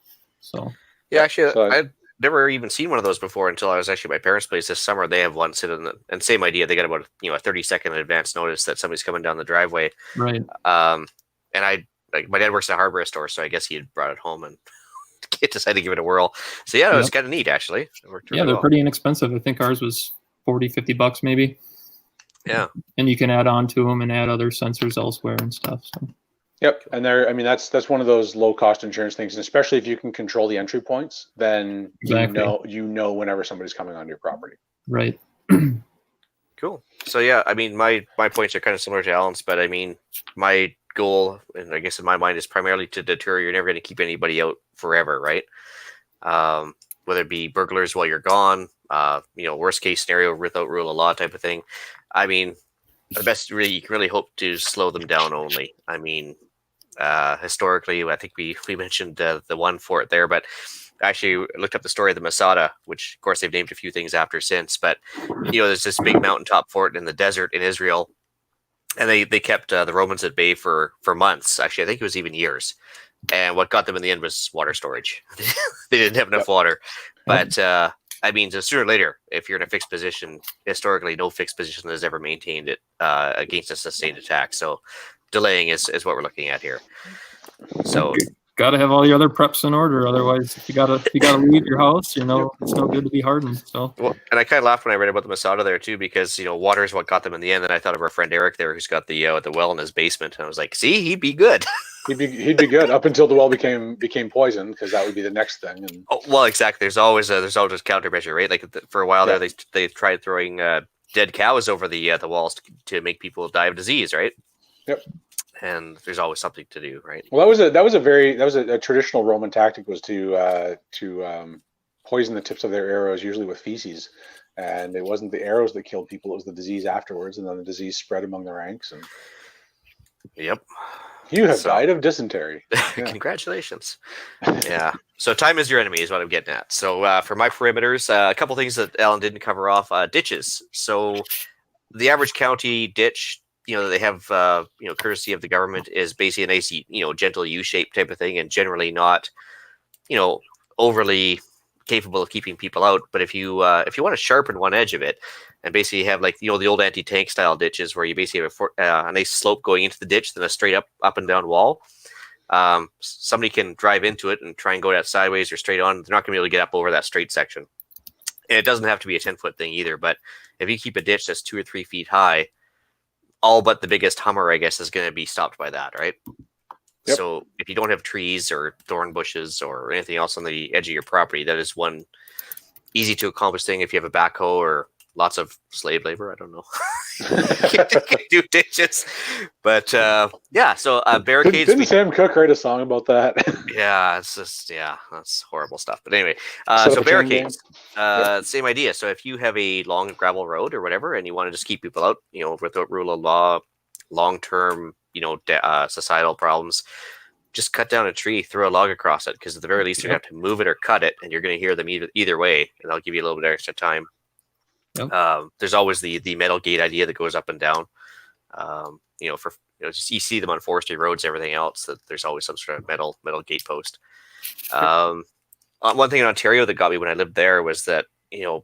So yeah, actually, I'd never even seen one of those before until I was actually at my parents' place this summer. They have one sitting, and same idea. They got about a 30-second advance notice that somebody's coming down the driveway. Right. And my dad works at a hardware store, so I guess he had brought it home and decided to give it a whirl. So yeah, it was kind of neat, actually. It worked really they're well. pretty inexpensive. I think ours was $40-$50 maybe. Yeah. And you can add on to them and add other sensors elsewhere and stuff. So. Yep, and that's one of those low cost insurance things, and especially if you can control the entry points, then you know whenever somebody's coming onto your property. Right. Cool. So yeah, I mean my points are kind of similar to Alan's, but I mean my goal, and I guess in my mind, is primarily to deter. You're never going to keep anybody out forever, right? Whether it be burglars while you're gone, worst case scenario, without rule of law type of thing. I mean, the best you can really hope to slow them down only. I mean, historically, I think we mentioned the one fort there, but actually looked up the story of the Masada, which of course they've named a few things after since. But there's this big mountaintop fort in the desert in Israel, and they kept the Romans at bay for months. Actually, I think it was even years. And what got them in the end was water storage. They didn't have enough water. But I mean, so sooner or later, if you're in a fixed position, historically, no fixed position has ever maintained it against a sustained attack. So delaying is what we're looking at here. So got to have all your other preps in order. Otherwise, if you gotta leave your house, it's no good to be hardened. So well, and I kind of laughed when I read about the Masada there too, because water is what got them in the end. And I thought of our friend Eric there, who's got the well in his basement, and I was like, see, he'd be good. He'd be good up until the well became poisoned, because that would be the next thing. And well, exactly. There's always a countermeasure, right? Like for a while there, they tried throwing dead cows over the walls to make people die of disease, right? Yep. and there's always something to do, right? Well, that was a traditional Roman tactic, was to poison the tips of their arrows, usually with feces. And it wasn't the arrows that killed people; it was the disease afterwards, and then the disease spread among the ranks. And Yep. you have died of dysentery. Yeah. Congratulations. Yeah. So time is your enemy is what I'm getting at. So for my perimeters, a couple things that Alan didn't cover off: ditches. So the average county ditch, they have, courtesy of the government, is basically a nice, gentle U-shaped type of thing, and generally not, overly capable of keeping people out. But if you want to sharpen one edge of it, and basically have the old anti-tank style ditches where you basically have a nice slope going into the ditch, then a straight up and down wall. Somebody can drive into it and try and go that sideways or straight on. They're not going to be able to get up over that straight section. And it doesn't have to be a 10-foot thing either. But if you keep a ditch that's 2 or 3 feet high, all but the biggest Hummer, I guess, is going to be stopped by that, right? Yep. So if you don't have trees or thorn bushes or anything else on the edge of your property, that is one easy to accomplish thing. If you have a backhoe or lots of slave labor, I don't know, you can do ditches. But so barricades. Didn't Sam Cooke write a song about that? Yeah, it's just that's horrible stuff. But anyway, so barricades, same idea. So if you have a long gravel road or whatever, and you want to just keep people out, without rule of law, long-term, societal problems, just cut down a tree, throw a log across it, because at the very least you're going to have to move it or cut it, and you're going to hear them either way, and that'll give you a little bit extra time. Yep. There's always the metal gate idea that goes up and down. Just you see them on forestry roads, everything else, that there's always some sort of metal gate post. One thing in Ontario that got me when I lived there was that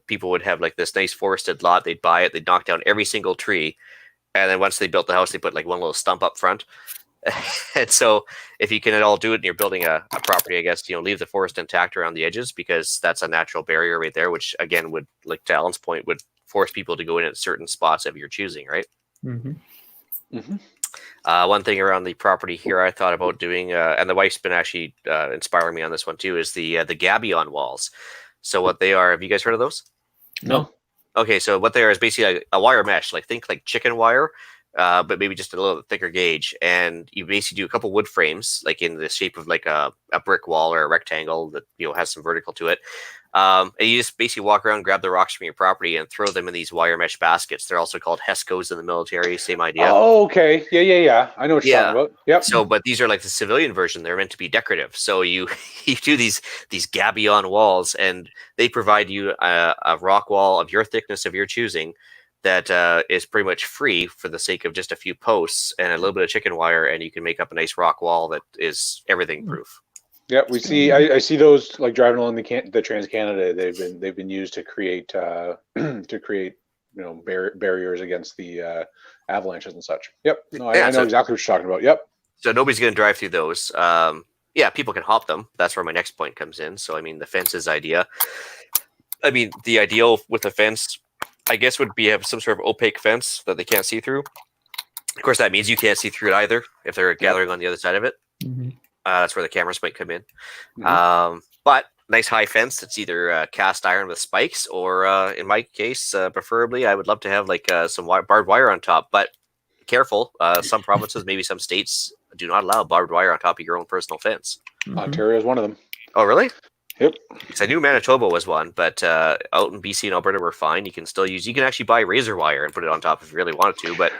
people would have this nice forested lot, they'd buy it, they'd knock down every single tree, and then once they built the house, they put one little stump up front. And so if you can at all do it and you're building a property, I guess, leave the forest intact around the edges, because that's a natural barrier right there, which again would, like to Alan's point, would force people to go in at certain spots of your choosing, right? Mm-hmm. Mm-hmm. One thing around the property here I thought about doing, and the wife's been actually inspiring me on this one too, is the gabion walls. So what they are, have you guys heard of those? No. Okay, so what they are is basically a wire mesh, think like chicken wire, but maybe just a little thicker gauge. And you basically do a couple wood frames, in the shape of a brick wall or a rectangle that has some vertical to it. And you just basically walk around, grab the rocks from your property, and throw them in these wire mesh baskets. They're also called Hescos in the military. Same idea. Oh, okay. Yeah. I know what you're talking about. Yep. So, but these are the civilian version. They're meant to be decorative. So you do these gabion walls, and they provide you a rock wall of your thickness of your choosing that is pretty much free for the sake of just a few posts and a little bit of chicken wire, and you can make up a nice rock wall that is everything proof. Yeah, we see. I see those driving along the Trans Canada. They've been used to create barriers against the avalanches and such. Yep. No, I know exactly what you're talking about. Yep. So nobody's going to drive through those. People can hop them. That's where my next point comes in. So the fences idea. The ideal with a fence, I guess, would be have some sort of opaque fence that they can't see through. Of course, that means you can't see through it either if they're gathering on the other side of it. Mm-hmm. That's where the cameras might come in. Mm-hmm. But nice high fence that's either cast iron with spikes, or in my case, preferably, I would love to have some barbed wire on top. But careful, some provinces, maybe some states, do not allow barbed wire on top of your own personal fence. Mm-hmm. Ontario is one of them. Oh, really? Yep. Because I knew Manitoba was one, but out in BC and Alberta we're fine. You can actually buy razor wire and put it on top if you really wanted to, but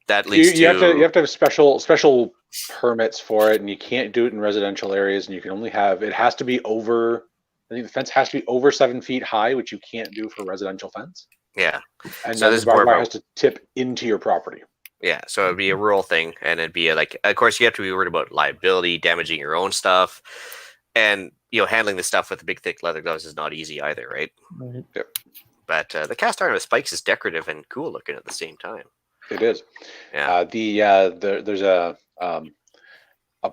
that leads to... You have to have special permits for it, and you can't do it in residential areas, and you can only have... It has to be over... I think the fence has to be over 7 feet high, which you can't do for a residential fence. Yeah. And so this barbed wire has to tip into your property. Yeah, so it'd be a rural thing, and it'd be of course, you have to be worried about liability, damaging your own stuff, and handling the stuff with the big thick leather gloves is not easy either, right? Right. Yep. But the cast iron with spikes is decorative and cool looking at the same time. It is. Yeah. There's a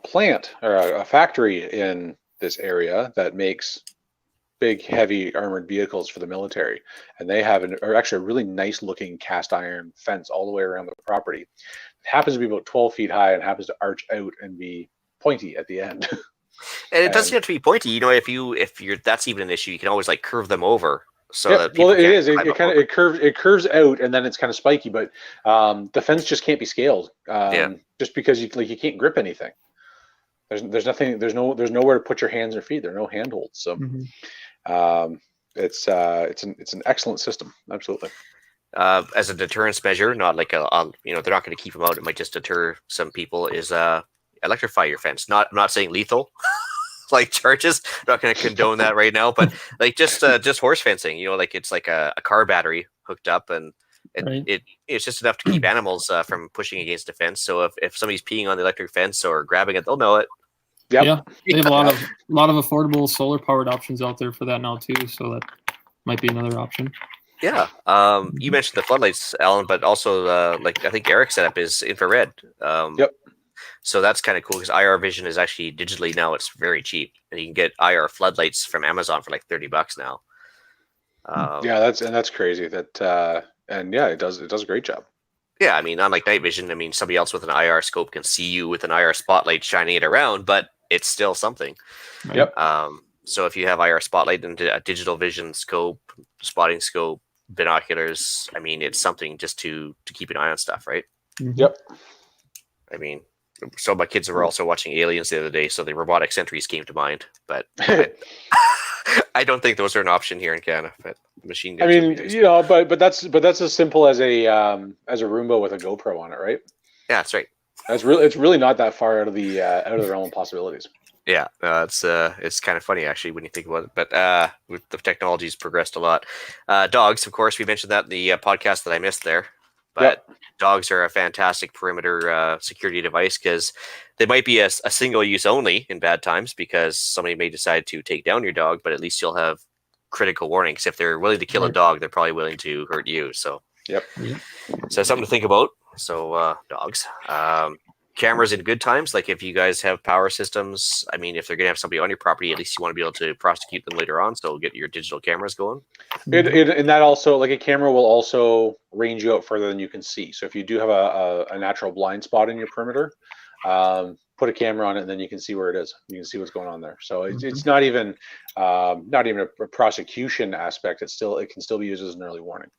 plant or a factory in this area that makes big, heavy armored vehicles for the military, and they have actually a really nice looking cast iron fence all the way around the property. It happens to be about 12 feet high and happens to arch out and be pointy at the end. And it doesn't have to be pointy. If you're that's even an issue, you can always curve them over so Yep. that people Well, it can't is. climb It up kind of over. it curves out, and then it's kind of spiky. But the fence just can't be scaled. Yeah. Just because you can't grip anything. There's nothing. There's nowhere to put your hands or feet. There are no handholds. So it's an excellent system. Absolutely. As a deterrence measure, not like they're not going to keep them out. It might just deter some people. Is electrify your fence. I'm not saying lethal, like charges. I'm not going to condone that right now, but like just horse fencing. Like it's like a car battery hooked up, and it's just enough to keep animals from pushing against the fence. So if somebody's peeing on the electric fence or grabbing it, they'll know it. Yep. Yeah, they have a lot of affordable solar powered options out there for that now too. So that might be another option. Yeah. You mentioned the floodlights, Alan, but also like I think Eric's setup is infrared. Yep. So that's kind of cool because IR vision is actually digitally now. It's very cheap, and you can get IR floodlights from Amazon for like $30 now. Yeah, that's crazy. And yeah, it does a great job. Yeah, I mean, unlike night vision, I mean, somebody else with an IR scope can see you with an IR spotlight shining it around, but it's still something. Yep. So if you have IR spotlight and a digital vision scope, spotting scope, binoculars, I mean, it's something just to keep an eye on stuff, right? Yep. I mean, so my kids were also watching Aliens the other day, so the robotic sentries came to mind, but I don't think those are an option here in Canada. But machine guns. I mean, but that's as simple as a Roomba with a GoPro on it, right? Yeah, that's right. It's really not that far out of the realm of possibilities. Yeah, it's kind of funny actually when you think about it. But the technology's progressed a lot. Dogs, of course, we mentioned that in the podcast that I missed there. But dogs are a fantastic perimeter security device because they might be a single use only in bad times because somebody may decide to take down your dog, but at least you'll have critical warnings. If they're willing to kill a dog, they're probably willing to hurt you. So so something to think about. So dogs. Cameras in good times, like if you guys have power systems, I mean, if they're going to have somebody on your property, at least you want to be able to prosecute them later on. So get your digital cameras going. And that also, like a camera will also range you out further than you can see. So if you do have a natural blind spot in your perimeter, put a camera on it and then you can see where it is. You can see what's going on there. So it's not even a prosecution aspect. It can still be used as an early warning.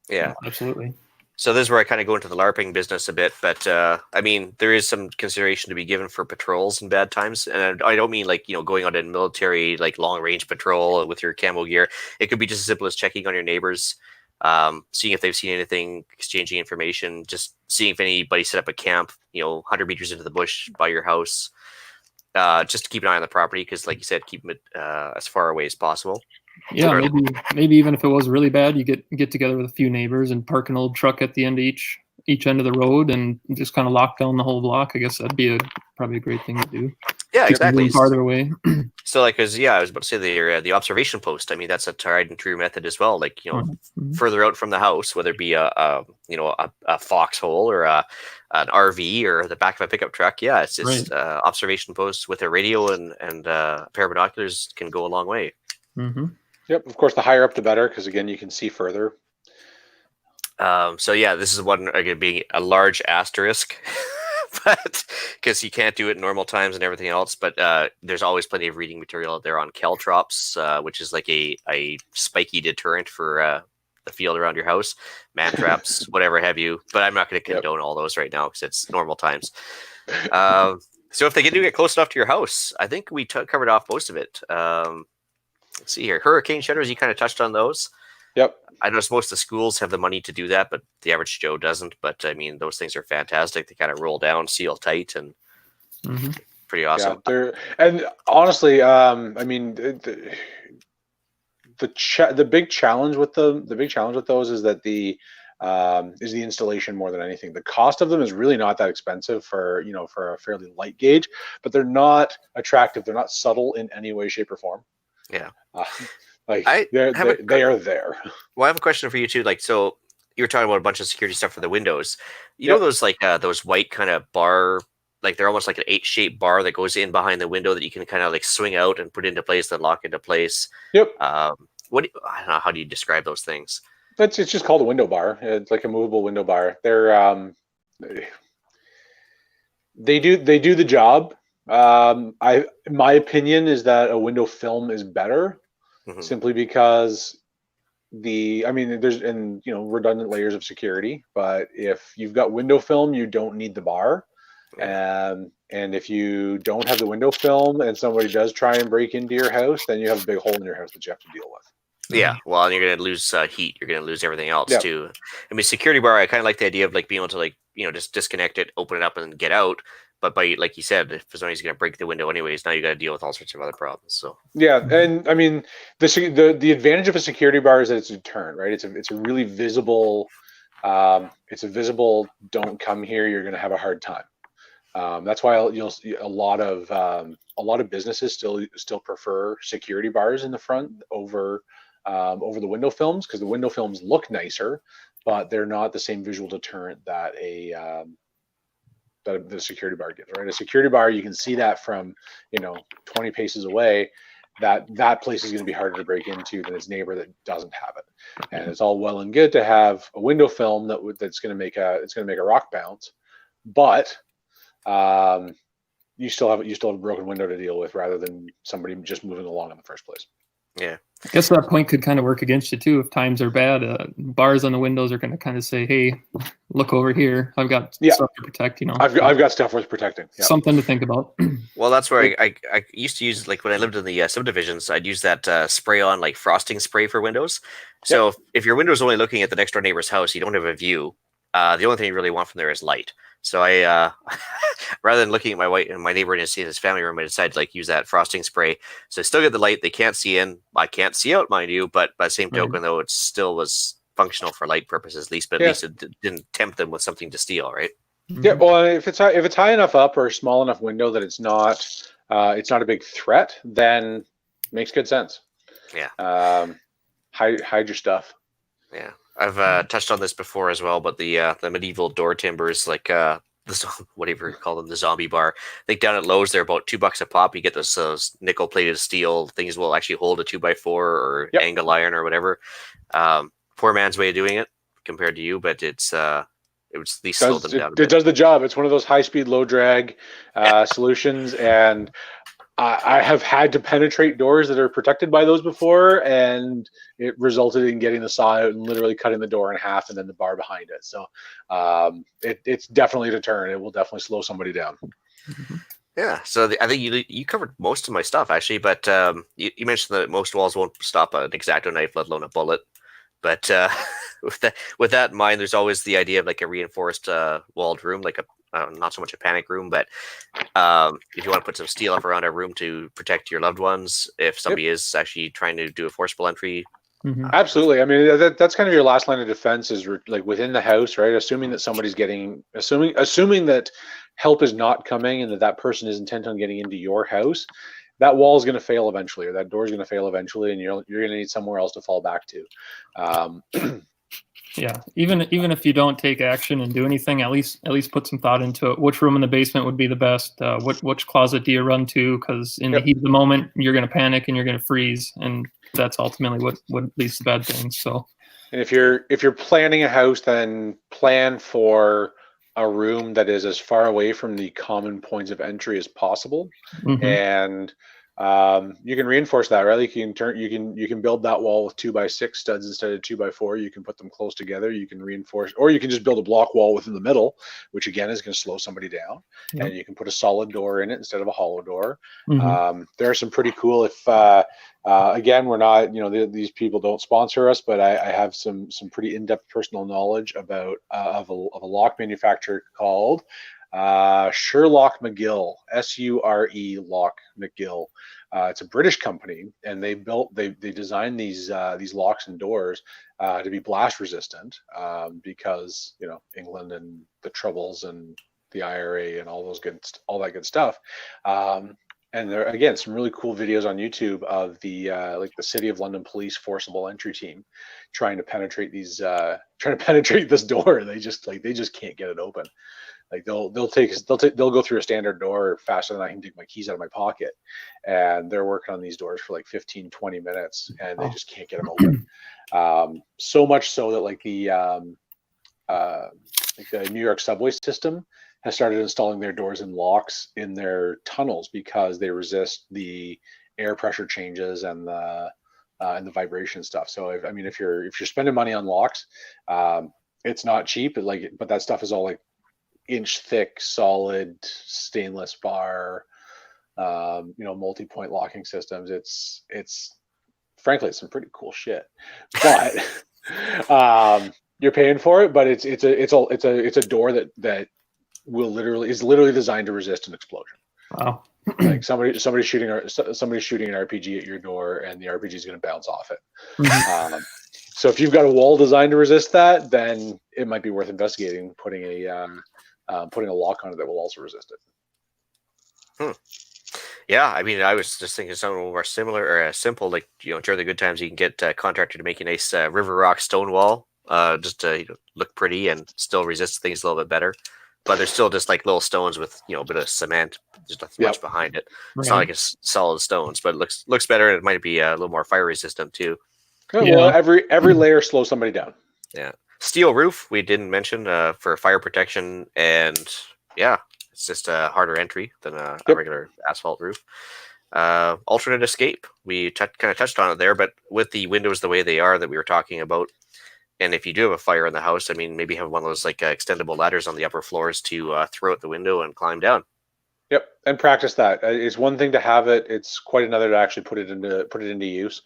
Yeah, absolutely. So this is where I kind of go into the LARPing business a bit, but I mean, there is some consideration to be given for patrols in bad times, and I don't mean like going on a military like long range patrol with your camo gear. It could be just as simple as checking on your neighbors, seeing if they've seen anything, exchanging information, just seeing if anybody set up a camp, 100 meters into the bush by your house, just to keep an eye on the property because, like you said, keep it as far away as possible. Yeah, maybe even if it was really bad, you get together with a few neighbors and park an old truck at the end of each end of the road and just kind of lock down the whole block. I guess that'd be probably a great thing to do. Yeah, exactly. Farther away. So, like, I was about to say the observation post. I mean, that's a tried and true method as well. Like, further out from the house, whether it be a foxhole or an RV or the back of a pickup truck. Yeah, it's just observation posts with a radio and a pair of binoculars can go a long way. Mm-hmm. Yep. Of course, the higher up, the better, because again, you can see further. So yeah, this is one again being a large asterisk, but because you can't do it in normal times and everything else. But there's always plenty of reading material out there on caltrops, which is like a spiky deterrent for the field around your house, man traps, whatever have you. But I'm not going to condone all those right now because it's normal times. So if they do get close enough to your house, I think we covered off most of it. Let's see here. Hurricane shutters, you kind of touched on those. Yep. I notice most of the schools have the money to do that, but the average Joe doesn't. But I mean, those things are fantastic. They kind of roll down, seal tight, and pretty awesome. Yeah, and honestly, I mean, the big challenge with those is that the installation more than anything. The cost of them is really not that expensive for a fairly light gauge, but they're not attractive. They're not subtle in any way, shape, or form. Yeah. They are there. Well, I have a question for you too. Like, so you were talking about a bunch of security stuff for the windows. You know those those white kind of bar, like they're almost like an 8-shaped bar that goes in behind the window that you can kind of like swing out and put into place, then lock into place. Yep. I don't know, how do you describe those things? It's just called a window bar. It's like a movable window bar. They're they do the job. My opinion is that a window film is better, simply because there's redundant layers of security, but if you've got window film, you don't need the bar. And if you don't have the window film and somebody does try and break into your house, then you have a big hole in your house that you have to deal with. Yeah, well, and you're going to lose heat. You're going to lose everything else too. I mean, security bar, I kind of like the idea of like being able to like, just disconnect it, open it up, and get out. But by, like you said, if somebody's going to break the window anyways, now you got to deal with all sorts of other problems. So yeah, and I mean, the advantage of a security bar is that it's a deterrent, right? It's a really visible, don't come here, you're going to have a hard time. That's why you'll see a lot of businesses still prefer security bars in the front over the window films, because the window films look nicer, but they're not the same visual deterrent that the security bar gives, right? A security bar, you can see that from 20 paces away, that place is going to be harder to break into than its neighbor that doesn't have it. And it's all well and good to have a window film that's going to make a rock bounce, but you still have a broken window to deal with rather than somebody just moving along in the first place. Yeah, I guess that point could kind of work against you too. If times are bad, bars on the windows are going to kind of say, "Hey, look over here. I've got stuff to protect." I've got stuff worth protecting. Yeah. Something to think about. Well, that's where I used to use, like when I lived in the subdivisions, I'd use that spray on like frosting spray for windows. So if your window's only looking at the next door neighbor's house, you don't have a view. The only thing you really want from there is light. So I, rather than looking at my neighbor in his family room, I decided to like use that frosting spray. So I still get the light. They can't see in. I can't see out, mind you. But by the same token, though, it still was functional for light purposes, at least. But at least it didn't tempt them with something to steal, right? Yeah. Well, if it's high enough up or a small enough window that it's not a big threat, then it makes good sense. Yeah. Hide your stuff. Yeah. I've touched on this before as well, but the medieval door timbers, like whatever you call them, the zombie bar. I think down at Lowe's they're about $2 a pop. You get those nickel-plated steel things will actually hold a 2x4 or angle iron or whatever. Poor man's way of doing it compared to you, but it was at least slow them down a bit. It does the job. It's one of those high-speed, low-drag solutions, and I have had to penetrate doors that are protected by those before, and it resulted in getting the saw out and literally cutting the door in half and then the bar behind it. So it's definitely a deterrent. It will definitely slow somebody down. Yeah, so I think you covered most of my stuff, actually, but you mentioned that most walls won't stop an X-Acto knife, let alone a bullet. But with that in mind, there's always the idea of like a reinforced walled room, like not so much a panic room, but if you want to put some steel up around a room to protect your loved ones, if somebody is actually trying to do a forcible entry. Absolutely. I mean, that's kind of your last line of defense is like within the house, right? Assuming that assuming that help is not coming and that person is intent on getting into your house, that wall is going to fail eventually, or that door is going to fail eventually, and you're going to need somewhere else to fall back to. Yeah, even if you don't take action and do anything, at least put some thought into it. Which room in the basement would be the best? Which closet do you run to? Because in the heat of the moment, you're going to panic and you're going to freeze, and that's ultimately what leads to bad things. So, and if you're planning a house, then plan for a room that is as far away from the common points of entry as possible, and you can reinforce that, right? Like you can build that wall with 2x6 studs instead of 2x4. You can put them close together. You can reinforce, or you can just build a block wall within the middle, which again is going to slow somebody down. And you can put a solid door in it instead of a hollow door. There are some pretty cool. If again, we're not, these people don't sponsor us, but I have some pretty in-depth personal knowledge about of a lock manufacturer called Sherlock McGill, SURE Lock McGill. It's a British company, and they designed these locks and doors to be blast resistant because England and the Troubles and the IRA and all that good stuff. And there are, again, some really cool videos on YouTube of the City of London Police forcible entry team trying to penetrate this door. They just can't get it open. Like they'll go through a standard door faster than I can dig my keys out of my pocket, and they're working on these doors for like 15-20 minutes, and they just can't get them open. So much so that like the New York subway system has started installing their doors and locks in their tunnels because they resist the air pressure changes and the and the vibration stuff. So if you're spending money on locks, it's not cheap. But that stuff is all like inch thick, solid stainless bar, multi-point locking systems. It's frankly, it's some pretty cool shit, but you're paying for it. But it's a door that is literally designed to resist an explosion. Wow. Like somebody's shooting an RPG at your door, and the RPG is going to bounce off it. Mm-hmm. So if you've got a wall designed to resist that, then it might be worth investigating putting a lock on it that will also resist it. Yeah, I mean, I was just thinking something more similar or simple, like during the good times, you can get a contractor to make a nice river rock stone wall, just to look pretty and still resist things a little bit better. But they're still just like little stones with a bit of cement. There's nothing much behind it. It's not like it's solid stones, but it looks better, and it might be a little more fire resistant too. Well, every layer slows somebody down. Yeah, steel roof we didn't mention for fire protection, and it's just a harder entry than a regular asphalt roof. Alternate escape, we kind of touched on it there, but with the windows the way they are that we were talking about. And if you do have a fire in the house, I mean, maybe have one of those like extendable ladders on the upper floors to throw out the window and climb down. Yep, and practice that. It's one thing to have it; it's quite another to actually put it into use.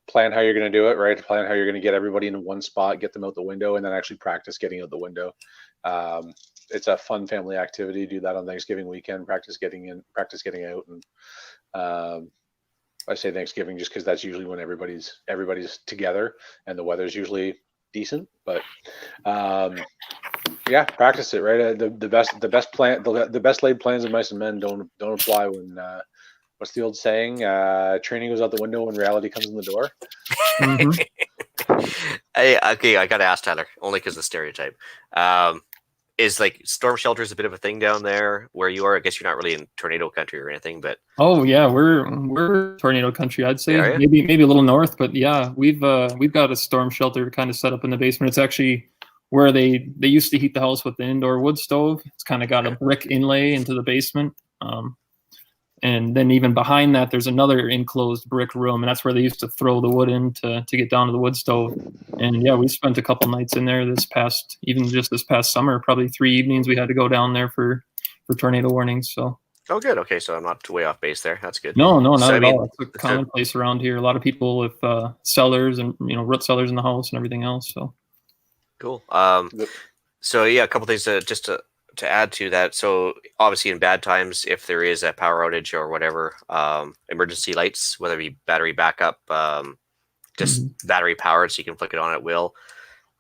Plan how you're going to do it, right? Plan how you're going to get everybody in one spot, get them out the window, and then actually practice getting out the window. It's a fun family activity. Do that on Thanksgiving weekend. Practice getting out, and I say Thanksgiving just because that's usually when everybody's together and the weather's usually decent. But practice it, right? The best laid plans of mice and men don't apply when what's the old saying? Training goes out the window when reality comes in the door. Mm-hmm. I gotta ask Tyler, only because the stereotype. Is like storm shelters a bit of a thing down there where you are? I guess you're not really in tornado country or anything, but we're tornado country. I'd say maybe a little north, but yeah, we've got a storm shelter kind of set up in the basement. It's actually where they used to heat the house with the indoor wood stove. It's kind of got a brick inlay into the basement, and then even behind that, there's another enclosed brick room, and that's where they used to throw the wood in to get down to the wood stove. And yeah, we spent a couple nights in there this past summer, probably 3 evenings we had to go down there for tornado warnings. So. Oh, good. Okay, so I'm not way off base there. That's good. No, not at all. It's a commonplace around here. A lot of people with cellars and root cellars in the house and everything else. So. Cool. So yeah, a couple things just to add to that. So obviously in bad times, if there is a power outage or whatever, emergency lights, whether it be battery backup, battery powered, so you can flick it on at will.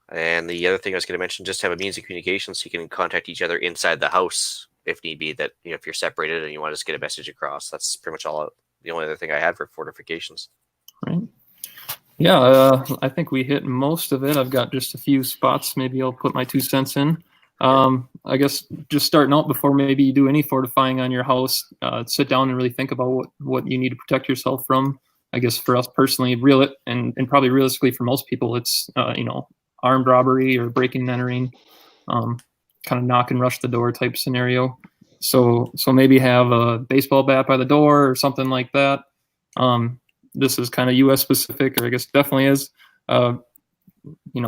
And the other thing I was going to mention, just have a means of communication so you can contact each other inside the house if need be, that if you're separated and you want to just get a message across. That's pretty much the only other thing I had for fortifications. Right. Yeah, I think we hit most of it. I've got just a few spots. Maybe I'll put my 2 cents in. I guess just starting out, before maybe you do any fortifying on your house, sit down and really think about what you need to protect yourself from. I guess for us personally, and probably realistically for most people, it's armed robbery or breaking and entering, kind of knock and rush the door type scenario. So maybe have a baseball bat by the door or something like that. This is kind of U.S. specific, or I guess definitely is.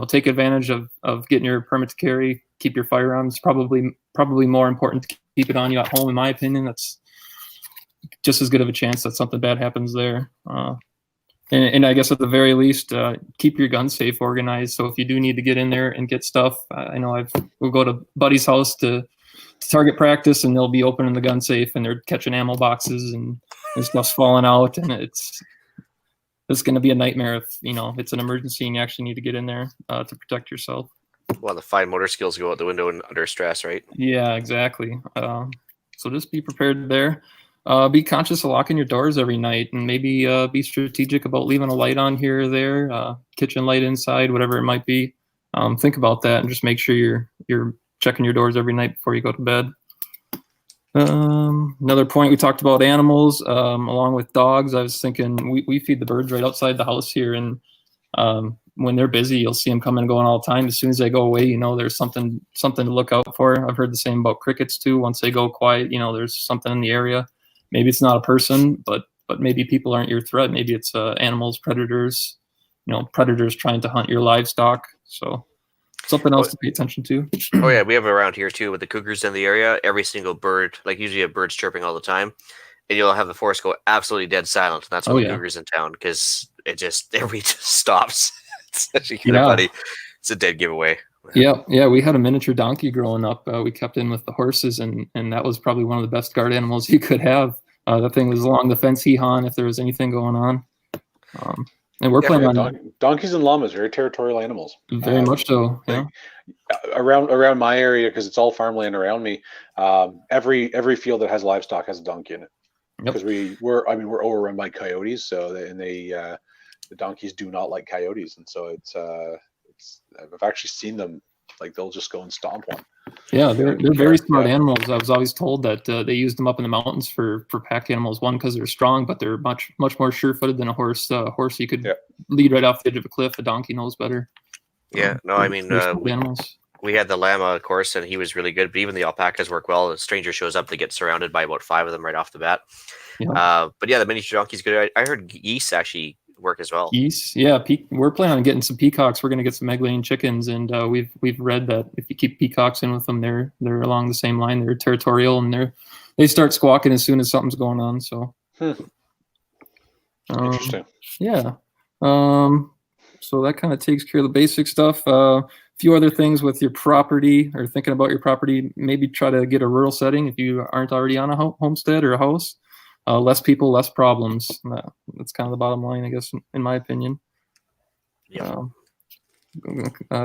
Take advantage of getting your permit to carry. Keep your firearms. Probably more important to keep it on you at home, in my opinion. That's just as good of a chance that something bad happens there. And I guess at the very least, keep your gun safe organized. So if you do need to get in there and get stuff, I know we'll go to buddy's house to target practice, and they'll be opening the gun safe and they're catching ammo boxes and stuff's falling out, and it's going to be a nightmare if it's an emergency and you actually need to get in there to protect yourself. Well, the fine motor skills go out the window under stress, right? Yeah, exactly. So just be prepared there. Be conscious of locking your doors every night, and maybe be strategic about leaving a light on here or there, kitchen light inside, whatever it might be. Think about that and just make sure you're checking your doors every night before you go to bed. Another point, we talked about animals, along with dogs. I was thinking we feed the birds right outside the house here, and when they're busy, you'll see them coming and going all the time. As soon as they go away, there's something to look out for. I've heard the same about crickets too. Once they go quiet, there's something in the area. Maybe it's not a person, but but maybe people aren't your threat. Maybe it's animals, predators, predators trying to hunt your livestock. So something else to pay attention to. Oh yeah, we have it around here too with the cougars in the area. Every single bird, like usually you have birds chirping all the time, and you'll have the forest go absolutely dead silent. And that's when the cougars in town, because everybody just stops. It's actually kind of funny. It's a dead giveaway. Yeah. We had a miniature donkey growing up. We kept in with the horses, and that was probably one of the best guard animals you could have. That thing was along the fence hee-hawing if there was anything going on. And we're planning on donkeys and llamas, very territorial animals. Very much so. Yeah. Around my area, because it's all farmland around me. Every field that has livestock has a donkey in it. Because we're overrun by coyotes, so the donkeys do not like coyotes, and so it's I've actually seen them, like they'll just go and stomp one. Yeah, they're very smart animals. I was always told that they used them up in the mountains for pack animals. One, because they're strong, but they're much more sure-footed than a horse. Horse you could lead right off the edge of a cliff. A donkey knows better. Yeah, no, I mean animals. We had the llama, of course, and he was really good. But even the alpacas work well. A stranger shows up, they get surrounded by about 5 of them right off the bat. Yeah. But yeah, the miniature donkey's good. I heard geese actually work as well. Geese, yeah. We're planning on getting some peacocks. We're going to get some egg-laying chickens, and we've read that if you keep peacocks in with them, they're along the same line. They're territorial, and they start squawking as soon as something's going on. So interesting. Yeah. So that kind of takes care of the basic stuff. A few other things with your property, or thinking about your property. Maybe try to get a rural setting if you aren't already on a homestead or a house. Less people, less problems. That's kind of the bottom line, I guess, in my opinion. Yeah.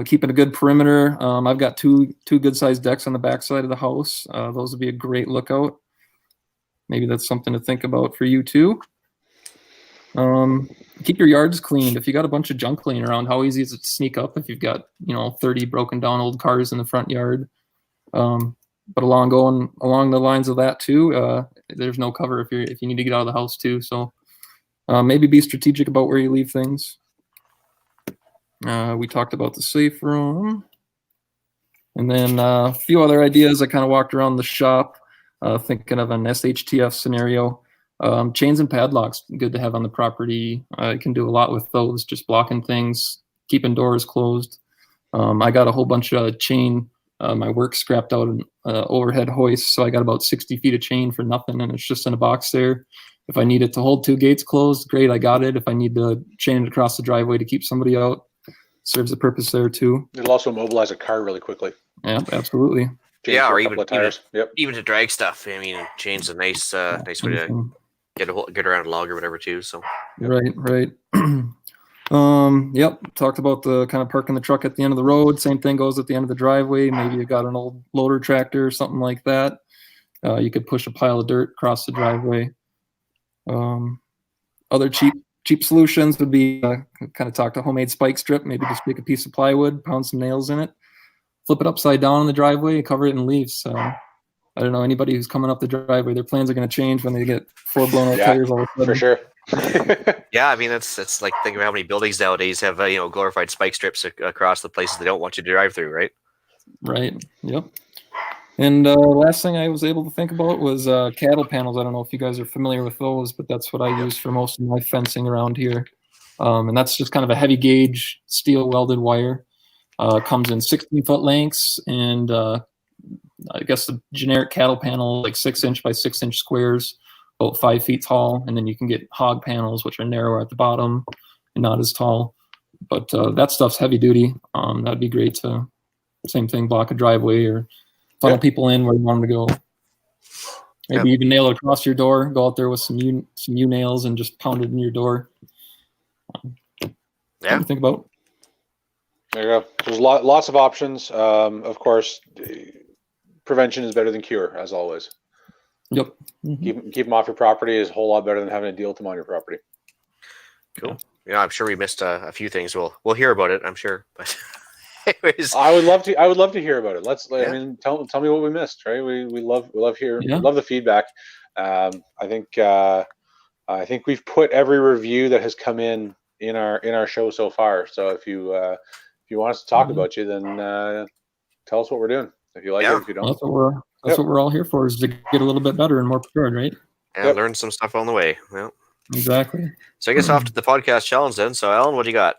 Keeping a good perimeter. I've got two good-sized decks on the back side of the house. Those would be a great lookout. Maybe that's something to think about for you too. Keep your yards cleaned. If you got a bunch of junk laying around, how easy is it to sneak up if you've got 30 broken down old cars in the front yard? But along the lines of that too, there's no cover if you need to get out of the house too. So maybe be strategic about where you leave things. We talked about the safe room, and then a few other ideas. I kind of walked around the shop thinking of an SHTF scenario. Chains and padlocks, good to have on the property. You can do a lot with those, just blocking things, keeping doors closed. I got a whole bunch of chain. My work scrapped out an overhead hoist, so I got about 60 feet of chain for nothing, and it's just in a box there. If I need it to hold 2 gates closed, great, I got it. If I need to chain it across the driveway to keep somebody out, serves a purpose there too. It'll also mobilize a car really quickly. Yeah, absolutely. Yeah, or even to drag stuff. I mean, chain's a nice way to get around a log or whatever too. So right. Yep. Talked about the kind of parking the truck at the end of the road. Same thing goes at the end of the driveway. Maybe you got an old loader tractor or something like that. You could push a pile of dirt across the driveway. Other cheap solutions would be kind of talk to homemade spike strip. Maybe just take a piece of plywood, pound some nails in it, flip it upside down in the driveway, cover it in leaves. So I don't know, anybody who's coming up the driveway, their plans are going to change when they get 4 blown out tires all of a sudden. For sure. Yeah, I mean, it's like, think of how many buildings nowadays have glorified spike strips across the places they don't want you to drive through, right? Right. Yep. And last thing I was able to think about was cattle panels. I don't know if you guys are familiar with those, but that's what I use for most of my fencing around here. And that's just kind of a heavy gauge steel welded wire. Comes in 16-foot lengths, and I guess the generic cattle panel, like 6-inch by 6-inch squares, about 5 feet tall. And then you can get hog panels, which are narrower at the bottom and not as tall. But that stuff's heavy duty. That'd be great to, same thing, block a driveway or funnel people in where you want them to go. Maybe even nail it across your door. Go out there with some U nails and just pound it in your door. What do you think about? There you go. There's lots of options. Of course, prevention is better than cure, as always. Yep. Mm-hmm. Keep them off your property is a whole lot better than having to deal with them on your property. Cool. Yeah, I'm sure we missed a few things. We'll hear about it, I'm sure. But anyways, I would love to hear about it. I mean, tell me what we missed. Right? We love the feedback. I think we've put every review that has come in our show so far. So if you want us to talk about you, then tell us what we're doing. If you like it, if you don't. That's what we're all here for, is to get a little bit better and more prepared, right? Yeah, learn some stuff on the way. Well, Exactly. So I guess off to the podcast challenge then. So Alan, what do you got?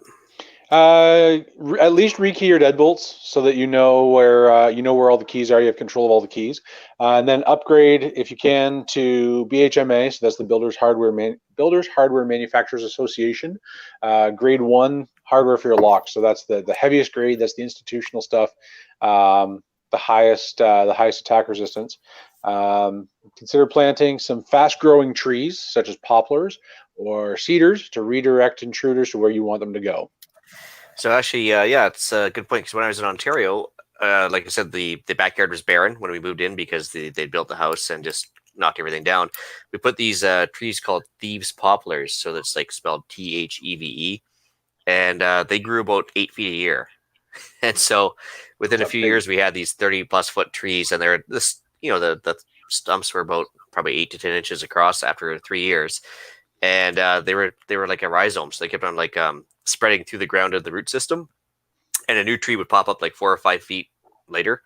At least rekey your deadbolts so that you know where all the keys are. You have control of all the keys, and then upgrade if you can to BHMA. So that's the Builders Hardware Manufacturers Association, grade 1 hardware for your locks. So that's the heaviest grade. That's the institutional stuff, the highest attack resistance. Consider planting some fast-growing trees such as poplars or cedars to redirect intruders to where you want them to go. So actually, yeah, it's a good point because when I was in Ontario, like I said, the backyard was barren when we moved in because they built the house and just knocked everything down. We put these trees called thieves poplars, so that's like spelled THEVE, and they grew about 8 feet a year. And so within a few years, we had these 30+ foot trees, and they're this, the stumps were about probably 8 to 10 inches across after 3 years, and they were like a rhizome, so they kept on like spreading through the ground of the root system, and a new tree would pop up like 4 or 5 feet later,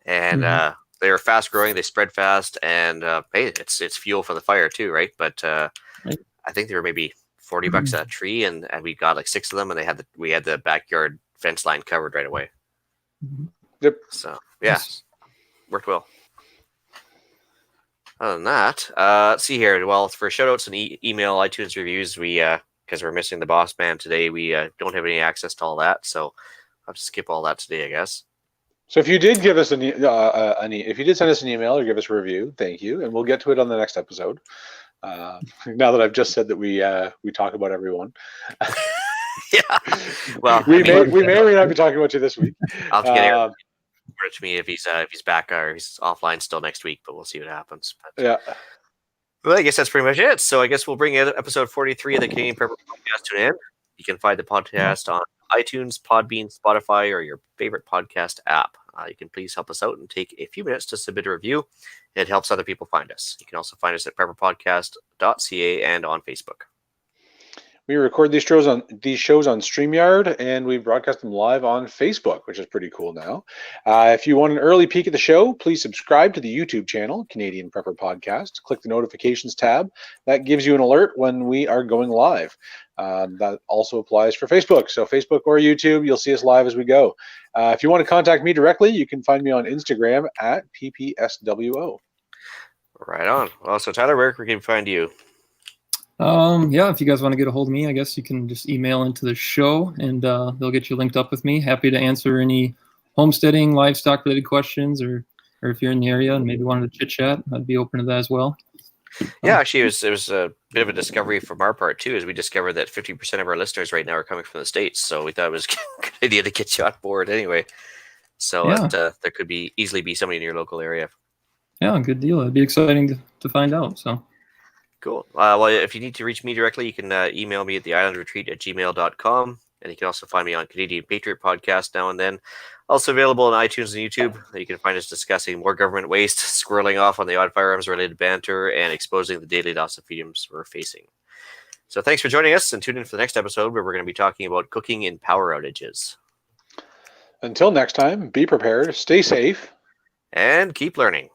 and they were fast growing. They spread fast, and hey, it's fuel for the fire too, right? But I think they were maybe $40 a tree, and we got like 6 of them, and we had the backyard fence line covered right away. Yep. So yeah, worked well. Other than that, let's see here. Well, for shout outs and email iTunes reviews, we because we're missing the boss man today, we don't have any access to all that, so I'll have to skip all that today, I guess. So if you did give us if you did send us an email or give us a review, thank you, and we'll get to it on the next episode. Now that I've just said that we talk about everyone. Yeah. Well, we may or may not be talking about you this week. I'll have to get Aaron to me if he's back or he's offline still next week, but we'll see what happens. But, yeah. Well, I guess that's pretty much it. So I guess we'll bring episode 43 of the Canadian Prepper Podcast to an end. You can find the podcast on iTunes, Podbean, Spotify, or your favorite podcast app. You can please help us out and take a few minutes to submit a review. It helps other people find us. You can also find us at prepperpodcast.ca and on Facebook. We record these shows on StreamYard, and we broadcast them live on Facebook, which is pretty cool now. If you want an early peek at the show, please subscribe to the YouTube channel, Canadian Prepper Podcast. Click the notifications tab. That gives you an alert when we are going live. That also applies for Facebook. So Facebook or YouTube, you'll see us live as we go. If you want to contact me directly, you can find me on Instagram at PPSWO. Right on. Well, so Tyler, where can we find you? Yeah, if you guys want to get a hold of me, I guess you can just email into the show and they'll get you linked up with me. Happy to answer any homesteading, livestock related questions, or if you're in the area and maybe wanted to chit chat, I'd be open to that as well. Yeah, actually, it was a bit of a discovery from our part too, as we discovered that 50% of our listeners right now are coming from the States. So we thought it was a good idea to get you on board anyway. So there could easily be somebody in your local area. Yeah, good deal. It'd be exciting to find out. So. Cool. Well, if you need to reach me directly, you can email me at theislandretreat@gmail.com. And you can also find me on Canadian Patriot Podcast now and then. Also available on iTunes and YouTube. You can find us discussing more government waste, squirreling off on the odd firearms-related banter, and exposing the daily loss of freedoms we're facing. So thanks for joining us, and tune in for the next episode where we're going to be talking about cooking in power outages. Until next time, be prepared, stay safe, and keep learning.